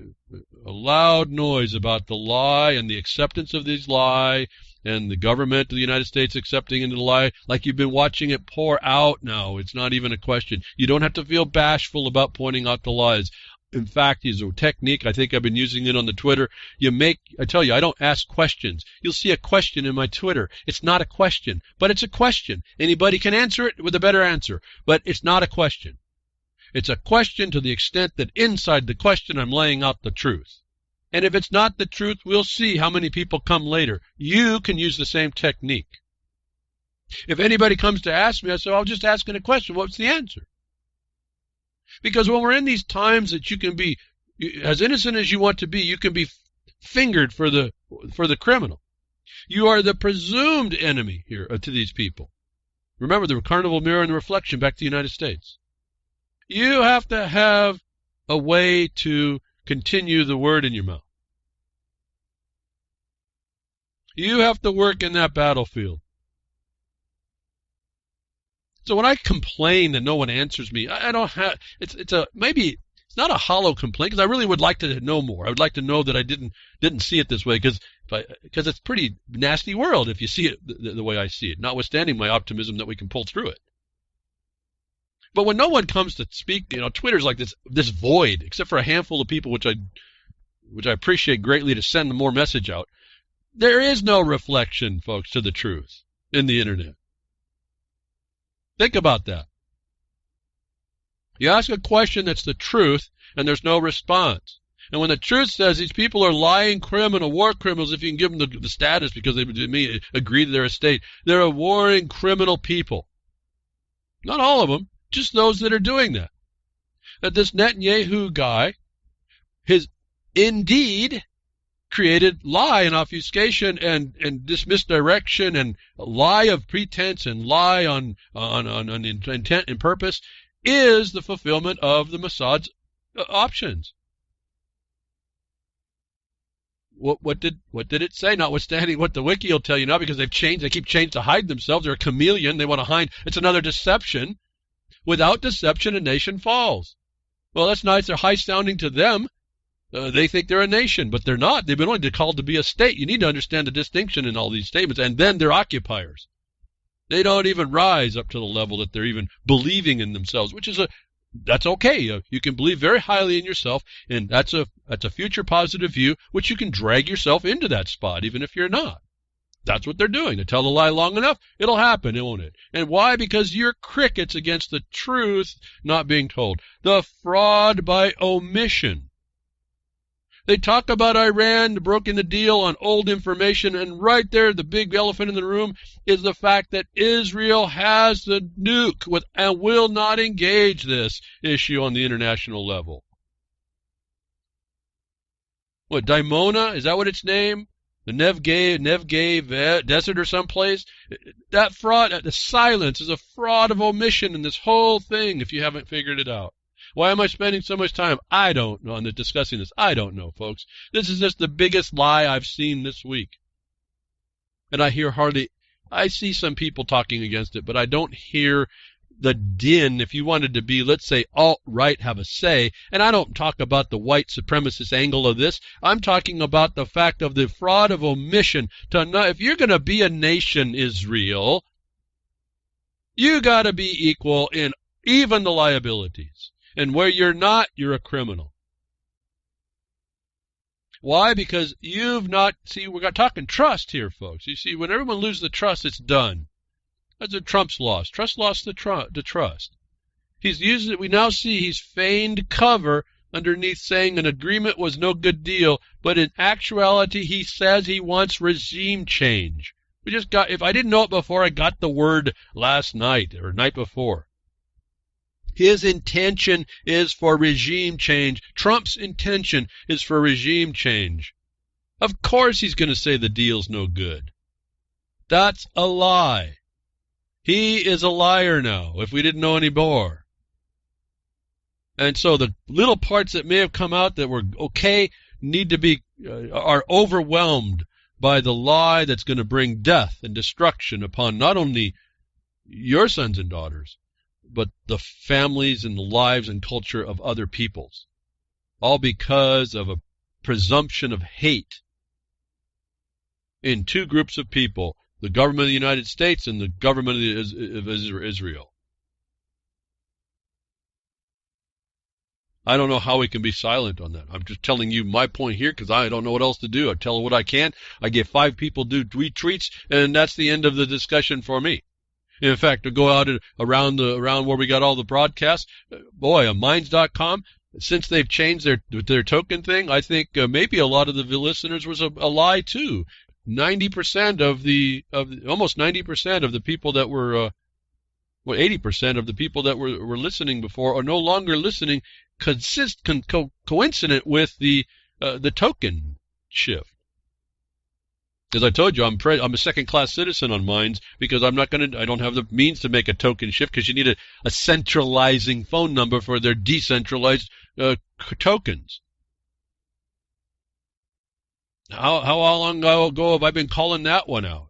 loud noise about the lie and the acceptance of this lie and the government of the United States accepting into the lie, like you've been watching it pour out now. It's not even a question. You don't have to feel bashful about pointing out the lies. In fact, it's a technique. I think I've been using it on the Twitter. I tell you, I don't ask questions. You'll see a question in my Twitter. It's not a question, but it's a question. Anybody can answer it with a better answer, but it's not a question. It's a question to the extent that inside the question I'm laying out the truth. And if it's not the truth, we'll see how many people come later. You can use the same technique. If anybody comes to ask me, I say, I'll just ask a question. What's the answer? Because when we're in these times that you can be as innocent as you want to be, you can be fingered for the criminal. You are the presumed enemy here to these people. Remember the carnival mirror and the reflection back to the United States. You have to have a way to continue the word in your mouth. You have to work in that battlefield. So when I complain that no one answers me, I don't have. Maybe it's not a hollow complaint, because I really would like to know more. I would like to know that I didn't see it this way, because it's a pretty nasty world if you see it the way I see it. Notwithstanding my optimism that we can pull through it. But when no one comes to speak, Twitter's like this void, except for a handful of people, which I appreciate greatly, to send more message out. There is no reflection, folks, to the truth in the internet. Think about that. You ask a question that's the truth, and there's no response. And when the truth says these people are lying war criminals, if you can give them the status because they may agree to their estate, they're a warring criminal people. Not all of them, just those that are doing that. That this Netanyahu guy has indeed created lie and obfuscation and misdirection and lie of pretense and lie on intent and purpose is the fulfillment of the Mossad's options. What did it say? Notwithstanding what the wiki will tell you now, because they've changed, they keep changing to hide themselves. They're a chameleon. They want to hide. It's another deception. Without deception, a nation falls. Well, that's nice. They're high-sounding to them. They think they're a nation, but they're not. They've been only called to be a state. You need to understand the distinction in all these statements. And then they're occupiers. They don't even rise up to the level that they're even believing in themselves, which is that's okay. You can believe very highly in yourself, and that's a future positive view, which you can drag yourself into that spot, even if you're not. That's what they're doing. They tell the lie long enough, it'll happen, won't it? And why? Because you're crickets against the truth not being told. The fraud by omission. They talk about Iran broken the deal on old information, and right there, the big elephant in the room is the fact that Israel has the nuke and will not engage this issue on the international level. What, Dimona? Is that what its name? The Negev desert or someplace? That fraud, the silence is a fraud of omission in this whole thing, if you haven't figured it out. Why am I spending so much time? I don't know on discussing this. I don't know, folks. This is just the biggest lie I've seen this week. And I see some people talking against it, but I don't hear the din. If you wanted to be, let's say, alt-right, have a say, and I don't talk about the white supremacist angle of this. I'm talking about the fact of the fraud of omission. If you're going to be a nation, Israel, you got to be equal in even the liabilities. And where you're not, you're a criminal. Why? Because you've not, see, we're talking trust here, folks. You see, when everyone loses the trust, it's done. That's what Trump's lost. Trust lost the trust. He's used it. We now see he's feigned cover underneath saying an agreement was no good deal, but in actuality, he says he wants regime change. If I didn't know it before, I got the word last night or night before. His intention is for regime change. Trump's intention is for regime change. Of course he's going to say the deal's no good. That's a lie. He is a liar now, if we didn't know any more. And so the little parts that may have come out that were okay need to be, are overwhelmed by the lie that's going to bring death and destruction upon not only your sons and daughters, but the families and the lives and culture of other peoples. All because of a presumption of hate in two groups of people, the government of the United States and the government of Israel. I don't know how we can be silent on that. I'm just telling you my point here because I don't know what else to do. I tell what I can. I get 5 people do retweets, and that's the end of the discussion for me. In fact, to go out around where we got all the broadcasts, boy, on Minds.com, since they've changed their token thing, I think maybe a lot of the listeners was a lie too. 90% almost 90% of the people that were, 80% of the people that were listening before are no longer listening, coincident with the token shift. As I told you, I'm a second-class citizen on Minds because I don't have the means to make a token shift because you need a centralizing phone number for their decentralized tokens. How long ago have I been calling that one out?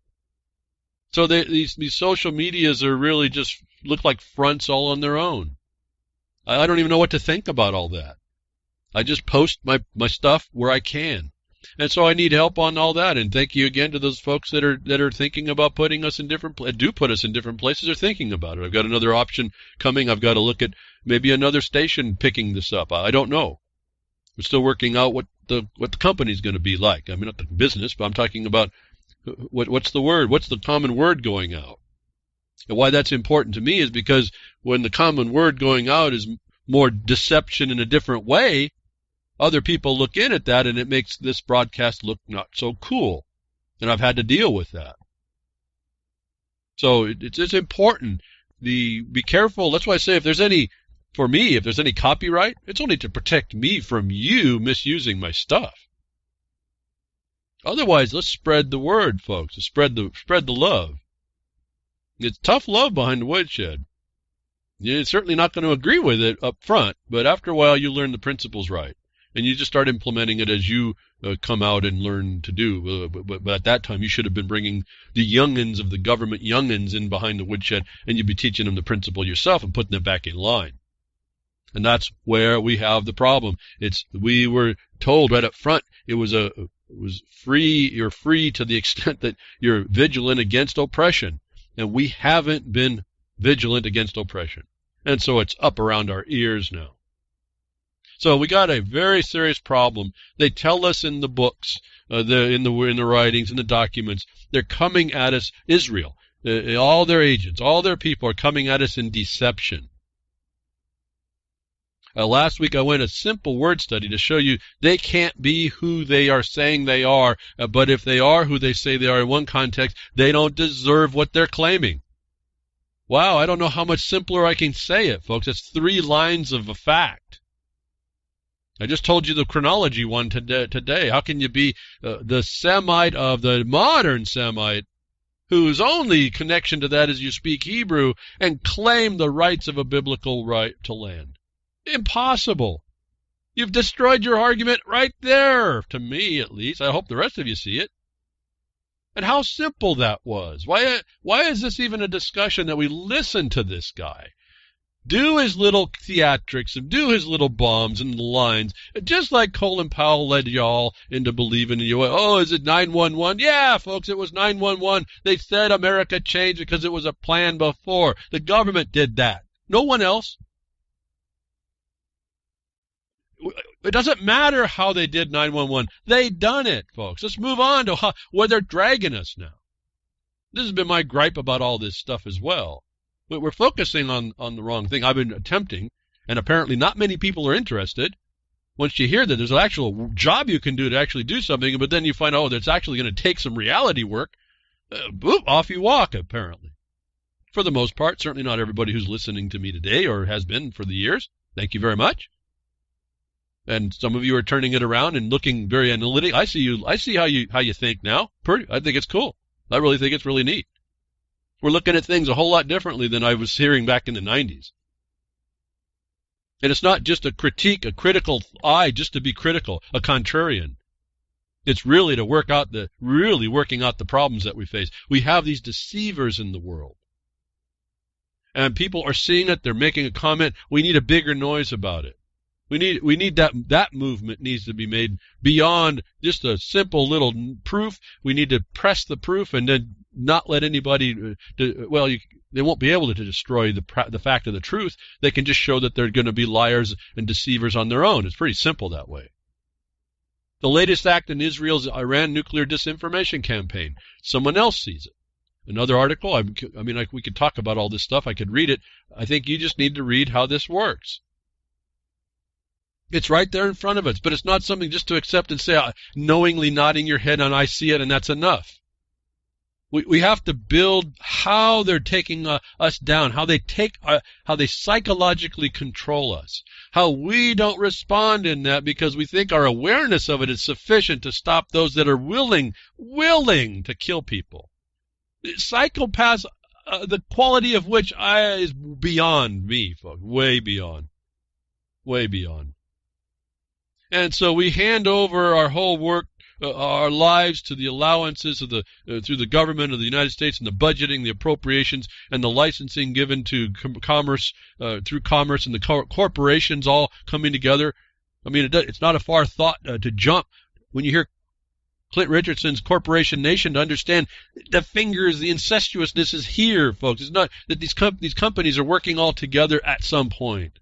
So these social medias are really just look like fronts all on their own. I don't even know what to think about all that. I just post my stuff where I can. And so I need help on all that. And thank you again to those folks that are thinking about putting us in different put us in different places or thinking about it. I've got another option coming. I've got to look at maybe another station picking this up. I don't know. We're still working out what the company's going to be like. I mean, not the business, but I'm talking about what's the word? What's the common word going out? And why that's important to me is because when the common word going out is more deception in a different way, other people look in at that and it makes this broadcast look not so cool. And I've had to deal with that. So it's important. Be careful. That's why I say if there's any copyright, it's only to protect me from you misusing my stuff. Otherwise, let's spread the word, folks. Spread the love. It's tough love behind the woodshed. You're certainly not going to agree with it up front, but after a while you learn the principles right. And you just start implementing it as you come out and learn to do. But at that time, you should have been bringing the youngins of the government youngins in behind the woodshed, and you'd be teaching them the principle yourself and putting them back in line. And that's where we have the problem. We were told right up front it was free. You're free to the extent that you're vigilant against oppression, and we haven't been vigilant against oppression, and so it's up around our ears now. So we got a very serious problem. They tell us in the books, in the writings, in the documents, they're coming at us. Israel, all their agents, all their people are coming at us in deception. Last week I went a simple word study to show you they can't be who they are saying they are, but if they are who they say they are in one context, they don't deserve what they're claiming. Wow, I don't know how much simpler I can say it, folks. It's 3 lines of a fact. I just told you the chronology one today. How can you be the Semite of the modern Semite, whose only connection to that is you speak Hebrew, and claim the rights of a biblical right to land? Impossible. You've destroyed your argument right there, to me at least. I hope the rest of you see it. And how simple that was. Why is this even a discussion that we listen to this guy do his little theatrics and do his little bombs and the lines, just like Colin Powell led y'all into believing in you. Oh, is it 9/11? Yeah, folks, it was 9/11. They said America changed because it was a plan before. The government did that. No one else. It doesn't matter how they did 9/11. They done it, folks. Let's move on to where they're dragging us now. This has been my gripe about all this stuff as well. But we're focusing on the wrong thing. I've been attempting, and apparently not many people are interested. Once you hear that there's an actual job you can do to actually do something, but then you find out that's actually going to take some reality work, boop, off you walk, apparently. For the most part, certainly not everybody who's listening to me today or has been for the years. Thank you very much. And some of you are turning it around and looking very analytic. I see how you think now. I think it's cool. I really think it's really neat. We're looking at things a whole lot differently than I was hearing back in the 90s. And it's not just a critique, a critical eye just to be critical, a contrarian. It's really to working out the problems that we face. We have these deceivers in the world. And people are seeing it, they're making a comment. We need a bigger noise about it. We need that movement needs to be made beyond just a simple little proof. We need to press the proof and then not let anybody, they won't be able to destroy the fact of the truth. They can just show that they're going to be liars and deceivers on their own. It's pretty simple that way. The latest act in Israel's Iran nuclear disinformation campaign. Someone else sees it. Another article, we could talk about all this stuff. I could read it. I think you just need to read how this works. It's right there in front of us, but it's not something just to accept and say, knowingly nodding your head and I see it and that's enough. We have to build how they're taking us down, how they psychologically control us, how we don't respond in that because we think our awareness of it is sufficient to stop those that are willing to kill people. Psychopaths, the quality of which is beyond me, folks, way beyond. And so we hand over our whole work, our lives to the allowances of through the government of the United States and the budgeting, the appropriations, and the licensing given to commerce, through commerce and the corporations all coming together. I mean, it's not a far thought to jump when you hear Clint Richardson's Corporation Nation to understand the incestuousness is here, folks. It's not that these companies are working all together at some point.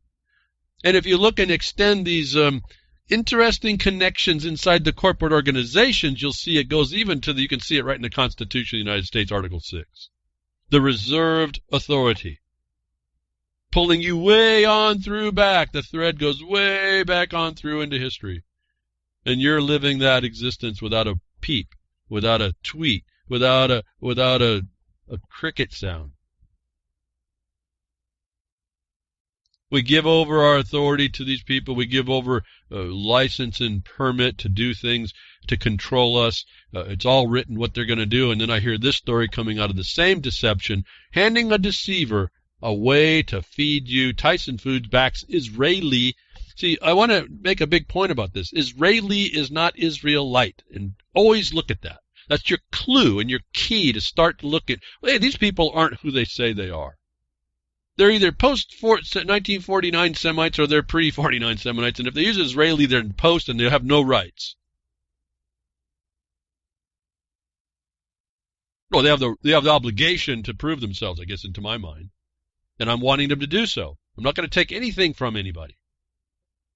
And if you look and extend these interesting connections inside the corporate organizations, you'll see it goes even to you can see it right in the Constitution of the United States, Article 6. The reserved authority. Pulling you way on through back. The thread goes way back on through into history. And you're living that existence without a peep, without a tweet, without a cricket sound. We give over our authority to these people. We give over license and permit to do things to control us. It's all written what they're going to do. And then I hear this story coming out of the same deception, handing a deceiver a way to feed you. Tyson Foods backs Israeli. See, I want to make a big point about this. Israeli is not Israelite. And always look at that. That's your clue and your key to start to look at, hey, these people aren't who they say they are. They're either post-1949 Semites or they're pre-49 Semites. And if they use Israeli, they're post and they have no rights. Well, they have the obligation to prove themselves, I guess, into my mind. And I'm wanting them to do so. I'm not going to take anything from anybody.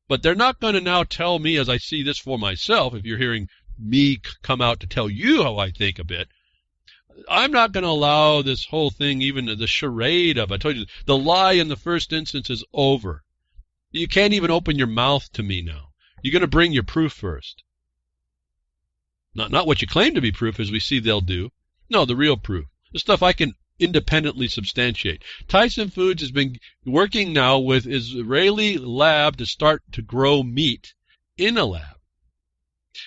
But they're not going to now tell me, as I see this for myself, if you're hearing me come out to tell you how I think a bit, I'm not going to allow this whole thing, even the charade of, I told you, the lie in the first instance is over. You can't even open your mouth to me now. You're going to bring your proof first. Not what you claim to be proof, as we see they'll do. No, the real proof. The stuff I can independently substantiate. Tyson Foods has been working now with Israeli lab to start to grow meat in a lab.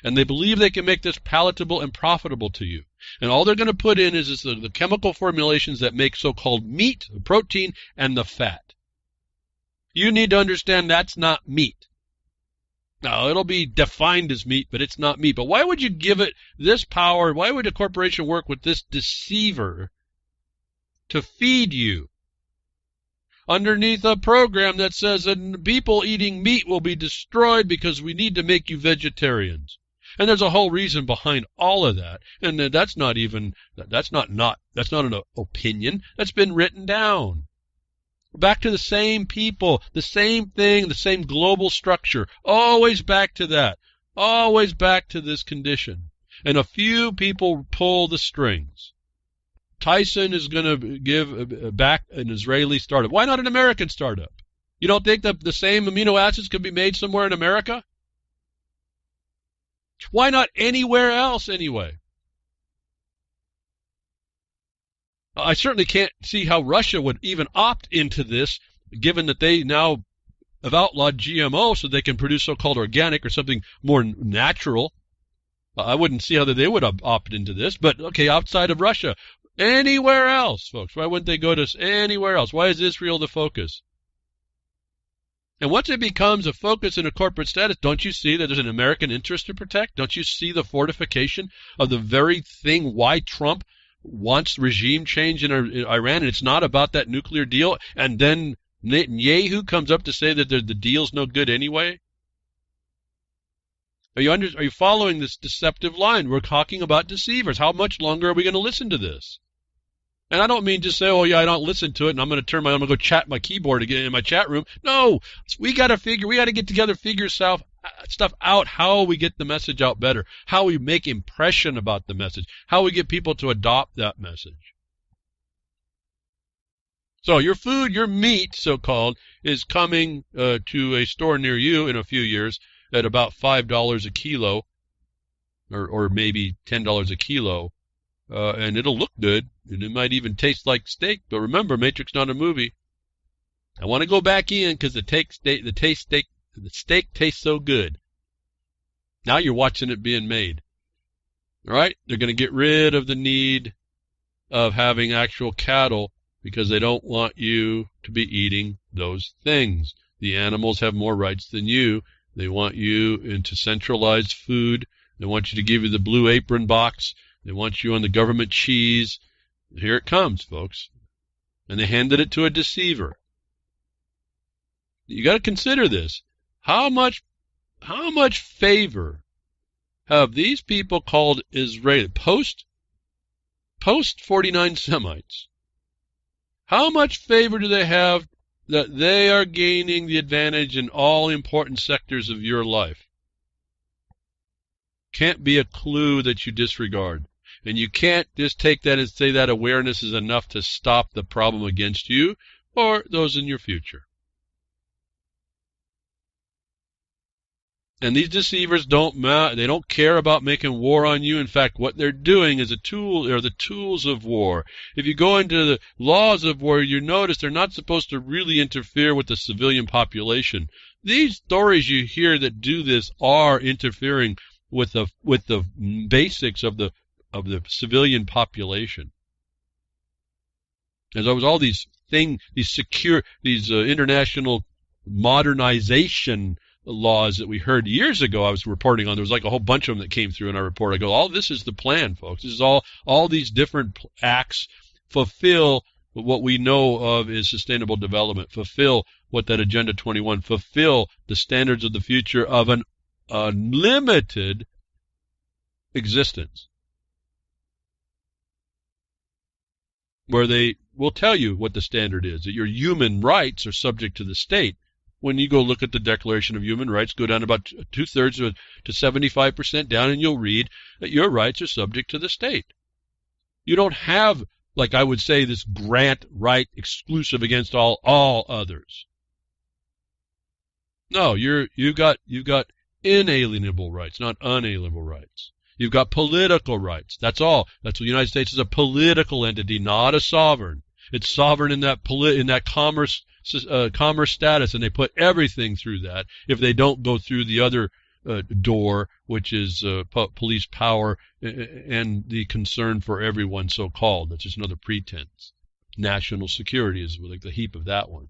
And they believe they can make this palatable and profitable to you. And all they're going to put in is the chemical formulations that make so-called meat, the protein, and the fat. You need to understand that's not meat. Now, it'll be defined as meat, but it's not meat. But why would you give it this power? Why would a corporation work with this deceiver to feed you underneath a program that says that people eating meat will be destroyed because we need to make you vegetarians? And there's a whole reason behind all of that. And that's not an opinion. That's been written down. Back to the same people, the same thing, the same global structure. Always back to that. Always back to this condition. And a few people pull the strings. Tyson is going to give back an Israeli startup. Why not an American startup? You don't think that the same amino acids could be made somewhere in America? Why not anywhere else anyway? I certainly can't see how Russia would even opt into this, given that they now have outlawed GMO so they can produce so-called organic or something more natural. I wouldn't see how they would opt into this, but okay, outside of Russia. Anywhere else, folks. Why wouldn't they go to anywhere else? Why is Israel the focus? And once it becomes a focus in a corporate status, don't you see that there's an American interest to protect? Don't you see the fortification of the very thing why Trump wants regime change in Iran? And it's not about that nuclear deal. And then Netanyahu comes up to say that the deal's no good anyway. Are you following this deceptive line? We're talking about deceivers. How much longer are we going to listen to this? And I don't mean just say, oh, yeah, I don't listen to it, and I'm going to go chat my keyboard again in my chat room. No, we got to get together, figure stuff out, how we get the message out better, how we make impression about the message, how we get people to adopt that message. So your food, your meat, so-called, is coming to a store near you in a few years at about $5 a kilo, or maybe $10 a kilo. And it'll look good, and it might even taste like steak. But remember, Matrix not a movie. I want to go back in because the steak tastes so good. Now you're watching it being made. All right? They're going to get rid of the need of having actual cattle because they don't want you to be eating those things. The animals have more rights than you. They want you into centralized food. They want you to give you the blue apron box. They want you on the government cheese. Here it comes, folks. And they handed it to a deceiver. You got to consider this. How much favor have these people called Israeli post 49 Semites? How much favor do they have that they are gaining the advantage in all important sectors of your life? Can't be a clue that you disregard. And you can't just take that and say that awareness is enough to stop the problem against you or those in your future. And these deceivers they don't care about making war on you. In fact, what they're doing is the tools of war. If you go into the laws of war, you notice they're not supposed to really interfere with the civilian population. These stories you hear that do this are interfering with the basics of the civilian population. As always, all these international modernization laws that we heard years ago I was reporting on. There was like a whole bunch of them that came through in our report. I go, all this is the plan, folks. This is all these different acts fulfill what we know of is sustainable development, fulfill what that Agenda 21, fulfill the standards of the future of an unlimited existence, where they will tell you what the standard is, that your human rights are subject to the state. When you go look at the Declaration of Human Rights, go down about 2/3 to 75% down, and you'll read that your rights are subject to the state. You don't have, like I would say, this grant right exclusive against all others. No, you've got inalienable rights, not unalienable rights. You've got political rights. That's all. That's what the United States is, a political entity, not a sovereign. It's sovereign in that commerce status, and they put everything through that. If they don't go through the other door, which is police power and the concern for everyone, so-called. That's just another pretense. National security is like the heap of that one.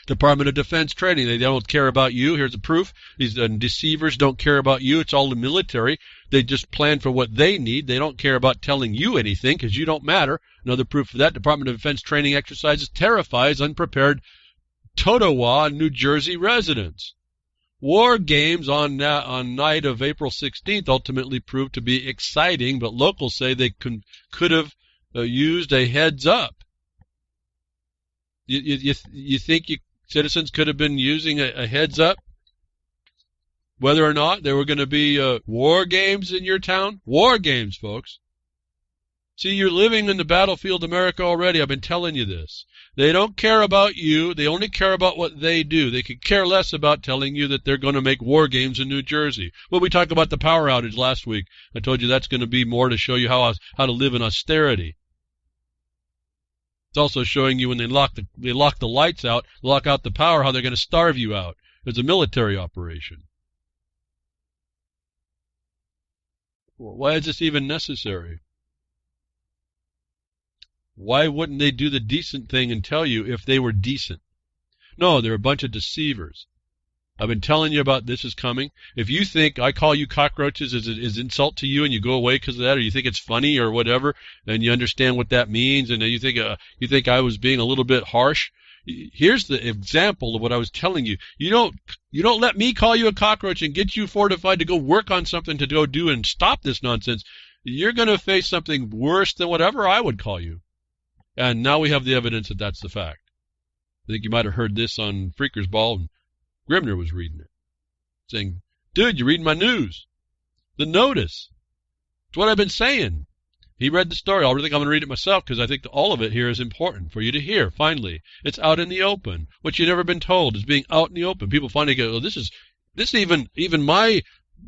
Department of Defense training, they don't care about you. Here's the proof. These deceivers don't care about you. It's all the military. They just plan for what they need. They don't care about telling you anything because you don't matter. Another proof of that, Department of Defense training exercises terrifies unprepared Totowa, New Jersey residents. War games on night of April 16th ultimately proved to be exciting, but locals say they could have used a heads up. You think citizens could have been using a heads up? Whether or not there were going to be war games in your town? War games, folks. See, you're living in the battlefield America already. I've been telling you this. They don't care about you. They only care about what they do. They could care less about telling you that they're going to make war games in New Jersey. Well, we talked about the power outage last week. I told you that's going to be more to show you how to live in austerity. It's also showing you when they lock the lights out, lock out the power, how they're going to starve you out. It's a military operation. Why is this even necessary? Why wouldn't they do the decent thing and tell you if they were decent? No, they're a bunch of deceivers. I've been telling you about this is coming. If you think I call you cockroaches is insult to you and you go away because of that, or you think it's funny or whatever, and you understand what that means, and you think I was being a little bit harsh, here's the example of what I was telling you. You don't let me call you a cockroach and get you fortified to go work on something to go do and stop this nonsense. You're going to face something worse than whatever I would call you. And now we have the evidence that that's the fact. I think you might have heard this on Freaker's Ball, and Grimner was reading it, saying, dude, you're reading my news. The notice. It's what I've been saying. He read the story. I really think I'm going to read it myself because I think all of it here is important for you to hear, finally. It's out in the open. What you've never been told is being out in the open. People finally go, oh, this is even my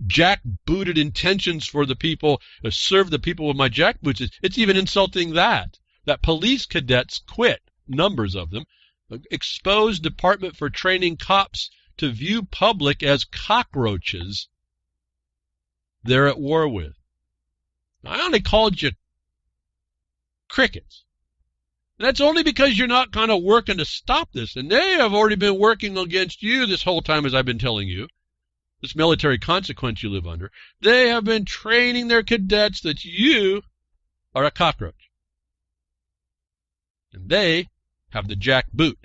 jackbooted intentions for the people, serve the people with my jackboots. It's even insulting that police cadets quit, numbers of them, exposed Department for Training cops to view public as cockroaches they're at war with. I only called you crickets. And that's only because you're not kind of working to stop this. And they have already been working against you this whole time, as I've been telling you. This military consequence you live under. They have been training their cadets that you are a cockroach. And they have the jackboot.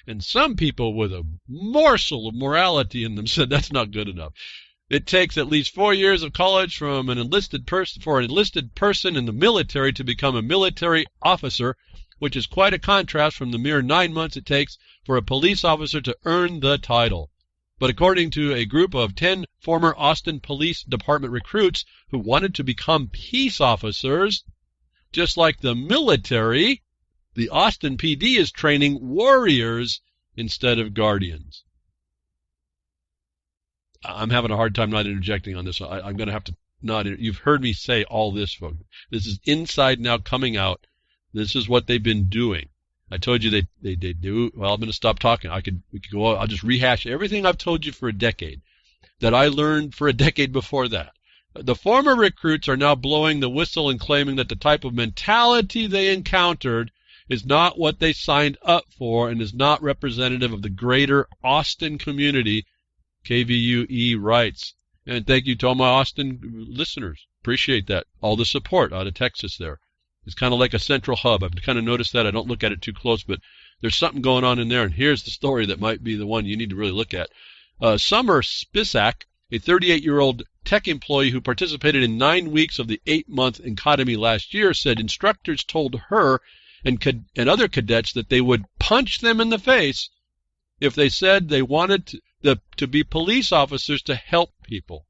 And some people with a morsel of morality in them said that's not good enough. It takes at least 4 years of college from an enlisted person in the military to become a military officer, which is quite a contrast from the mere 9 months it takes for a police officer to earn the title. But according to a group of 10 former Austin Police Department recruits who wanted to become peace officers, just like the military, the Austin PD is training warriors instead of guardians. I'm having a hard time not interjecting on this. I'm going to have to not. You've heard me say all this, folks. This is inside now coming out. This is what they've been doing. I told you they do. Well, I'm going to stop talking. We could go. I'll just rehash everything I've told you for a decade that I learned for a decade before that. The former recruits are now blowing the whistle and claiming that the type of mentality they encountered is not what they signed up for and is not representative of the greater Austin community, KVUE writes. And thank you to all my Austin listeners. Appreciate that. All the support out of Texas there. It's kind of like a central hub. I've kind of noticed that. I don't look at it too close, but there's something going on in there. And here's the story that might be the one you need to really look at. Summer Spisak, a 38-year-old tech employee who participated in 9 weeks of the 8-month academy last year, said instructors told her and other cadets that they would punch them in the face if they said they wanted to be police officers to help people.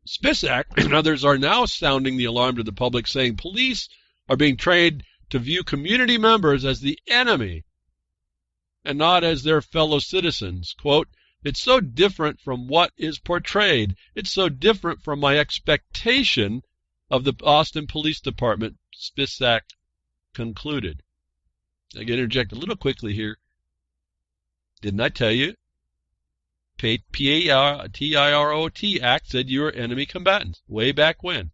Spisak and others are now sounding the alarm to the public, saying police are being trained to view community members as the enemy and not as their fellow citizens. Quote, "It's so different from what is portrayed. It's so different from my expectation of the Austin Police Department," Spisak concluded. I can interject a little quickly here. Didn't I tell you? PATIROT Act said you were enemy combatants way back when.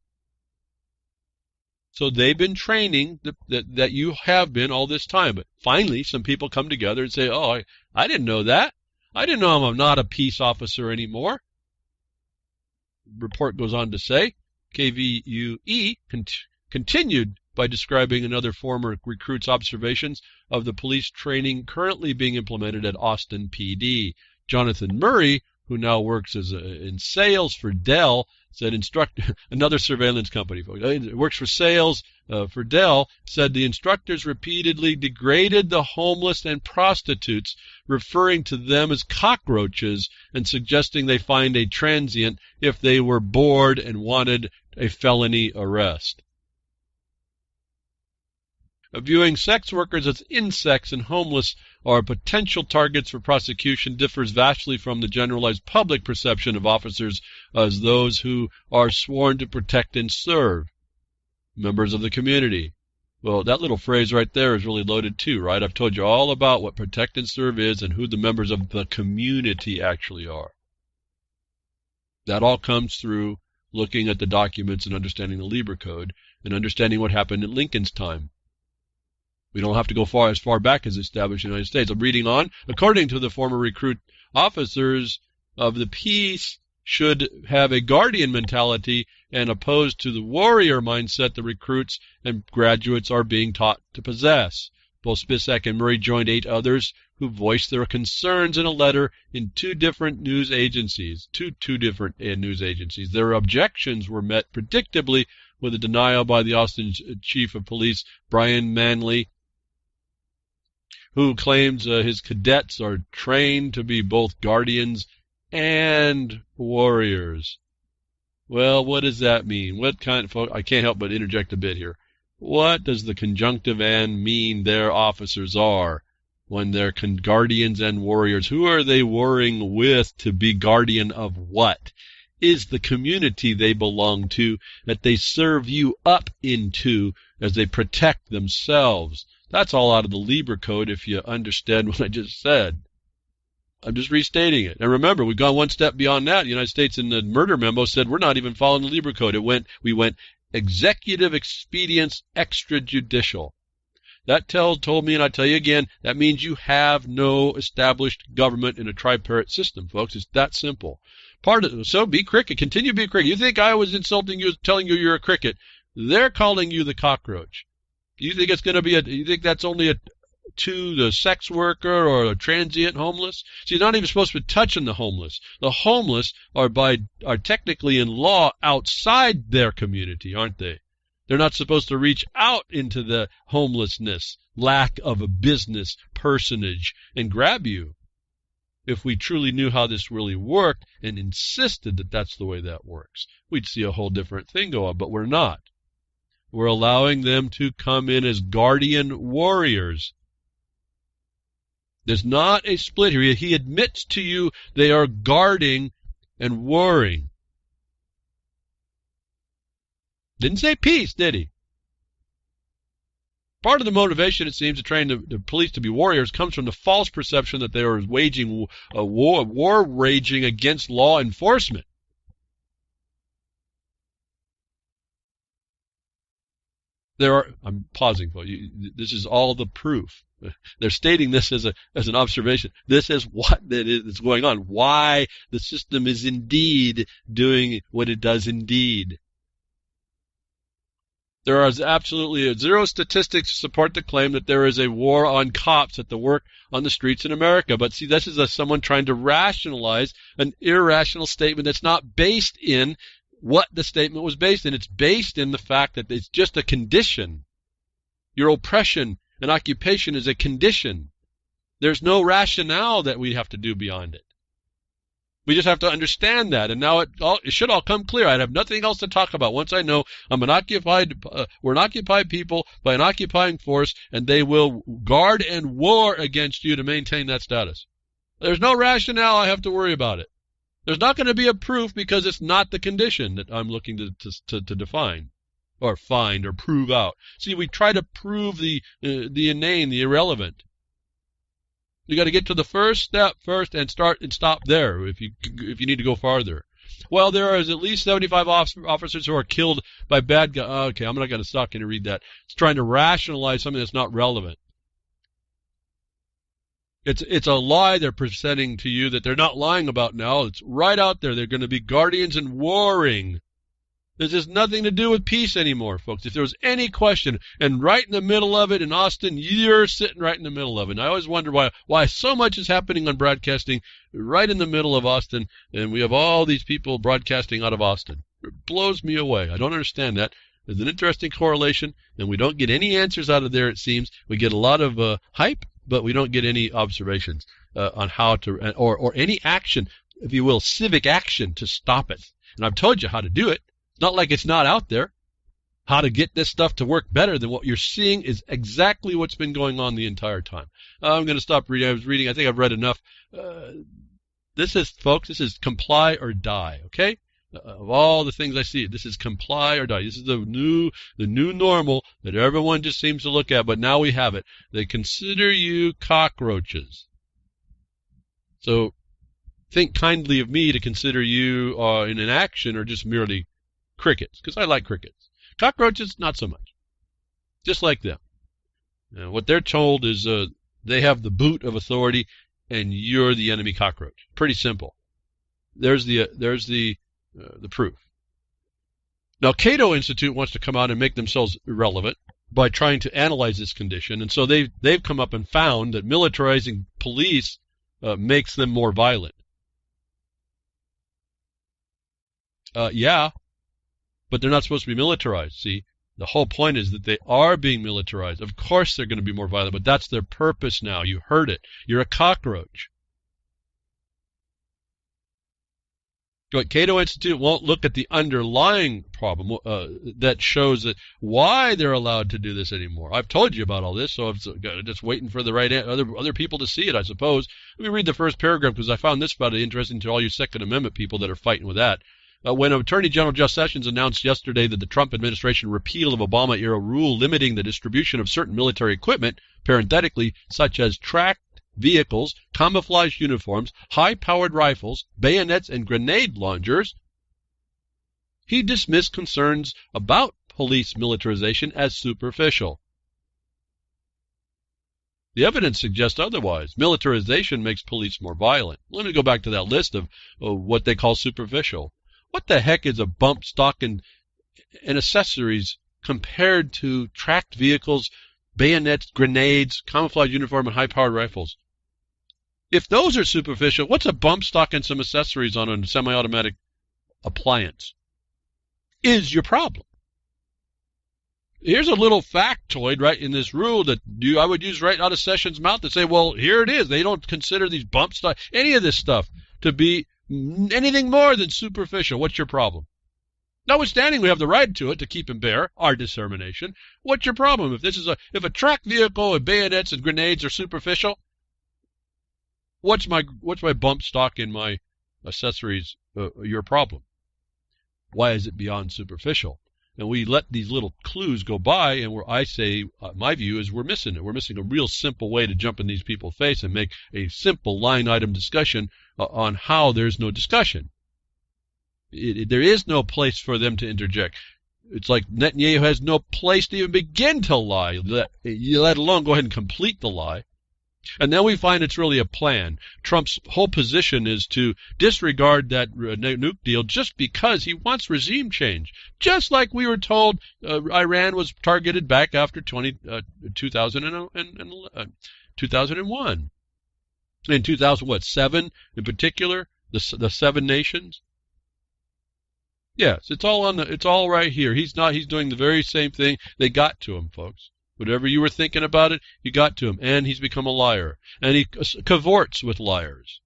So they've been training that you have been all this time. But finally, some people come together and say, oh, I didn't know that. I didn't know I'm not a peace officer anymore. The report goes on to say, KVUE continued by describing another former recruit's observations of the police training currently being implemented at Austin PD. Jonathan Murray, who now works in sales for Dell, said another surveillance company, works for sales for Dell, said the instructors repeatedly degraded the homeless and prostitutes, referring to them as cockroaches and suggesting they find a transient if they were bored and wanted a felony arrest. Viewing sex workers as insects and homeless are potential targets for prosecution differs vastly from the generalized public perception of officers as those who are sworn to protect and serve members of the community. Well, that little phrase right there is really loaded too, right? I've told you all about what protect and serve is and who the members of the community actually are. That all comes through looking at the documents and understanding the Lieber Code and understanding what happened in Lincoln's time. We don't have to go as far back as established in the United States. I'm reading on. According to the former recruit, officers of the peace should have a guardian mentality and opposed to the warrior mindset the recruits and graduates are being taught to possess. Both Spisak and Murray joined 8 others who voiced their concerns in a letter in two different news agencies. Two different news agencies. Their objections were met predictably with a denial by the Austin Chief of Police, Brian Manley, who claims his cadets are trained to be both guardians and warriors. Well, what does that mean? What kind of I can't help but interject a bit here. What does the conjunctive and mean their officers are when they're guardians and warriors? Who are they warring with to be guardian of what? Is the community they belong to that they serve you up into as they protect themselves? That's all out of the Lieber Code if you understand what I just said. I'm just restating it. And remember, we've gone one step beyond that. The United States in the murder memo said we're not even following the Lieber Code. We went executive expedience extrajudicial. That told me, and I tell you again, that means you have no established government in a tripartite system, folks. It's that simple. So be cricket. Continue to be a cricket. You think I was insulting you, telling you you're a cricket. They're calling you the cockroach. You think it's going to be you think that's only to the sex worker or a transient homeless? See, you're not even supposed to be touching the homeless. The homeless are technically in law outside their community, aren't they? They're not supposed to reach out into the homelessness, lack of a business personage, and grab you. If we truly knew how this really worked and insisted that that's the way that works, we'd see a whole different thing go on, but we're not. We're allowing them to come in as guardian warriors. There's not a split here. He admits to you they are guarding and warring. Didn't say peace, did he? Part of the motivation, it seems, to train the police to be warriors comes from the false perception that they are waging a war raging against law enforcement. I'm pausing for you. This is all the proof. They're stating this as an observation. This is what is going on. Why the system is indeed doing what it does indeed. There is absolutely zero statistics to support the claim that there is a war on cops at the work on the streets in America. But see, this is someone trying to rationalize an irrational statement that's not based in what the statement was based in. It's based in the fact that it's just a condition. Your oppression and occupation is a condition. There's no rationale that we have to do beyond it. We just have to understand that, and now it should all come clear. I'd have nothing else to talk about once I know we're an occupied people by an occupying force, and they will guard and war against you to maintain that status. There's no rationale I have to worry about it. There's not going to be a proof because it's not the condition that I'm looking to define or find or prove out. See, we try to prove the inane, the irrelevant. You got to get to the first step first and stop there if you need to go farther. Well, there is at least 75 officers who are killed by bad guys. Okay, I'm not going to stop and read that. It's trying to rationalize something that's not relevant. It's a lie they're presenting to you that they're not lying about now. It's right out there. They're going to be guardians and warring. This has nothing to do with peace anymore, folks. If there was any question, and right in the middle of it in Austin, you're sitting right in the middle of it. And I always wonder why so much is happening on broadcasting right in the middle of Austin, and we have all these people broadcasting out of Austin. It blows me away. I don't understand that. There's an interesting correlation, and we don't get any answers out of there, it seems. We get a lot of hype, but we don't get any observations on how to, or any action, if you will, civic action to stop it. And I've told you how to do it. It's not like it's not out there. How to get this stuff to work better than what you're seeing is exactly what's been going on the entire time. I'm going to stop reading. I think I've read enough. This is comply or die, okay? Of all the things I see, this is comply or die. This is the new normal that everyone just seems to look at, but now we have it. They consider you cockroaches. So think kindly of me to consider you in an action or just merely crickets, because I like crickets. Cockroaches, not so much. Just like them. What they're told is they have the boot of authority, and you're the enemy cockroach. Pretty simple. There's the proof. Now, Cato Institute wants to come out and make themselves irrelevant by trying to analyze this condition, and so they've come up and found that militarizing police makes them more violent. Yeah. But they're not supposed to be militarized, see? The whole point is that they are being militarized. Of course they're going to be more violent, but that's their purpose now. You heard it. You're a cockroach. But Cato Institute won't look at the underlying problem that shows that why they're allowed to do this anymore. I've told you about all this, so I'm just waiting for the right other people to see it, I suppose. Let me read the first paragraph because I found this about interesting to all you Second Amendment people that are fighting with that. When Attorney General Jeff Sessions announced yesterday that the Trump administration repeal of Obama-era rule limiting the distribution of certain military equipment, parenthetically, such as tracked vehicles, camouflage uniforms, high-powered rifles, bayonets, and grenade launchers, he dismissed concerns about police militarization as superficial. The evidence suggests otherwise. Militarization makes police more violent. Let me go back to that list of what they call superficial. What the heck is a bump stock and accessories compared to tracked vehicles, bayonets, grenades, camouflage uniform, and high-powered rifles? If those are superficial, what's a bump stock and some accessories on a semi-automatic appliance? Is your problem. Here's a little factoid right in this rule that I would use right out of Sessions' mouth to say, well, here it is. They don't consider these bump stock, any of this stuff, to be anything more than superficial. What's your problem? Notwithstanding, we have the right to it to keep and bear our discrimination. What's your problem? If a tracked vehicle with bayonets and grenades are superficial, What's my bump stock in my accessories? Your problem. Why is it beyond superficial? And we let these little clues go by, and where I say, my view is we're missing it. We're missing a real simple way to jump in these people's face and make a simple line item discussion on how there's no discussion. There is no place for them to interject. It's like Netanyahu has no place to even begin to lie, let alone go ahead and complete the lie. And then we find it's really a plan. Trump's whole position is to disregard that nuke deal just because he wants regime change. Just like we were told Iran was targeted back after 2001. In 2007 in particular, the 7 nations. Yes, it's all right here. He's doing the very same thing. They got to him, folks. Whatever you were thinking about it, you got to him. And he's become a liar. And he cavorts with liars.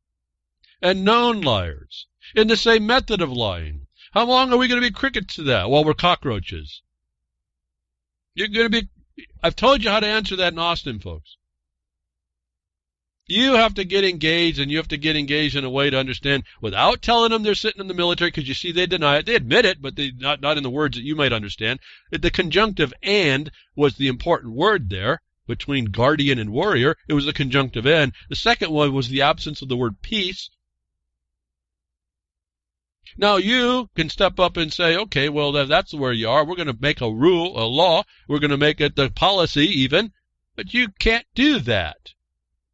And known liars. In the same method of lying. How long are we going to be crickets to that? Well, we're cockroaches. You're going to be... I've told you how to answer that in Austin, folks. You have to get engaged, and you have to get engaged in a way to understand without telling them they're sitting in the military, because you see they deny it. They admit it, but they not in the words that you might understand. The conjunctive "and" was the important word there between guardian and warrior. It was the conjunctive "and." The second one was the absence of the word peace. Now you can step up and say, okay, well, that's where you are. We're going to make a rule, a law. We're going to make it the policy even. But you can't do that.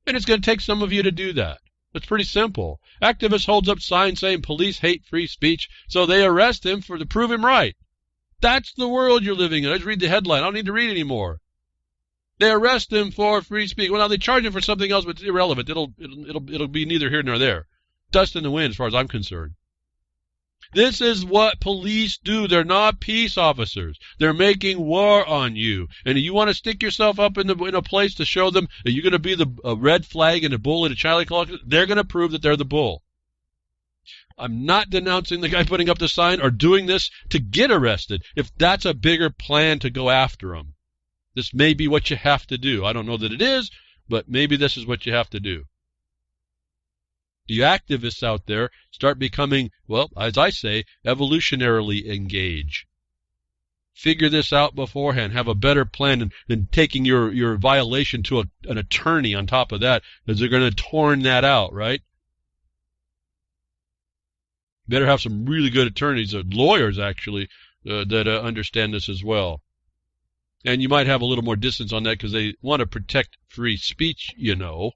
And it's going to take some of you to do that. It's pretty simple. Activist holds up signs saying police hate free speech, so they arrest him to prove him right. That's the world you're living in. I just read the headline. I don't need to read anymore. They arrest him for free speech. Well, now they charge him for something else, but it's irrelevant. It'll be neither here nor there. Dust in the wind, as far as I'm concerned. This is what police do. They're not peace officers. They're making war on you. And you want to stick yourself up in a place to show them that you're going to be a red flag and a bull in a Charlie collector. They're going to prove that they're the bull. I'm not denouncing the guy putting up the sign or doing this to get arrested. If that's a bigger plan to go after them, this may be what you have to do. I don't know that it is, but maybe this is what you have to do. You activists out there start becoming, well, as I say, evolutionarily engaged. Figure this out beforehand. Have a better plan than taking your violation to an attorney on top of that, because they're going to torn that out, right? Better have some really good attorneys, lawyers actually, that understand this as well. And you might have a little more distance on that because they want to protect free speech, you know.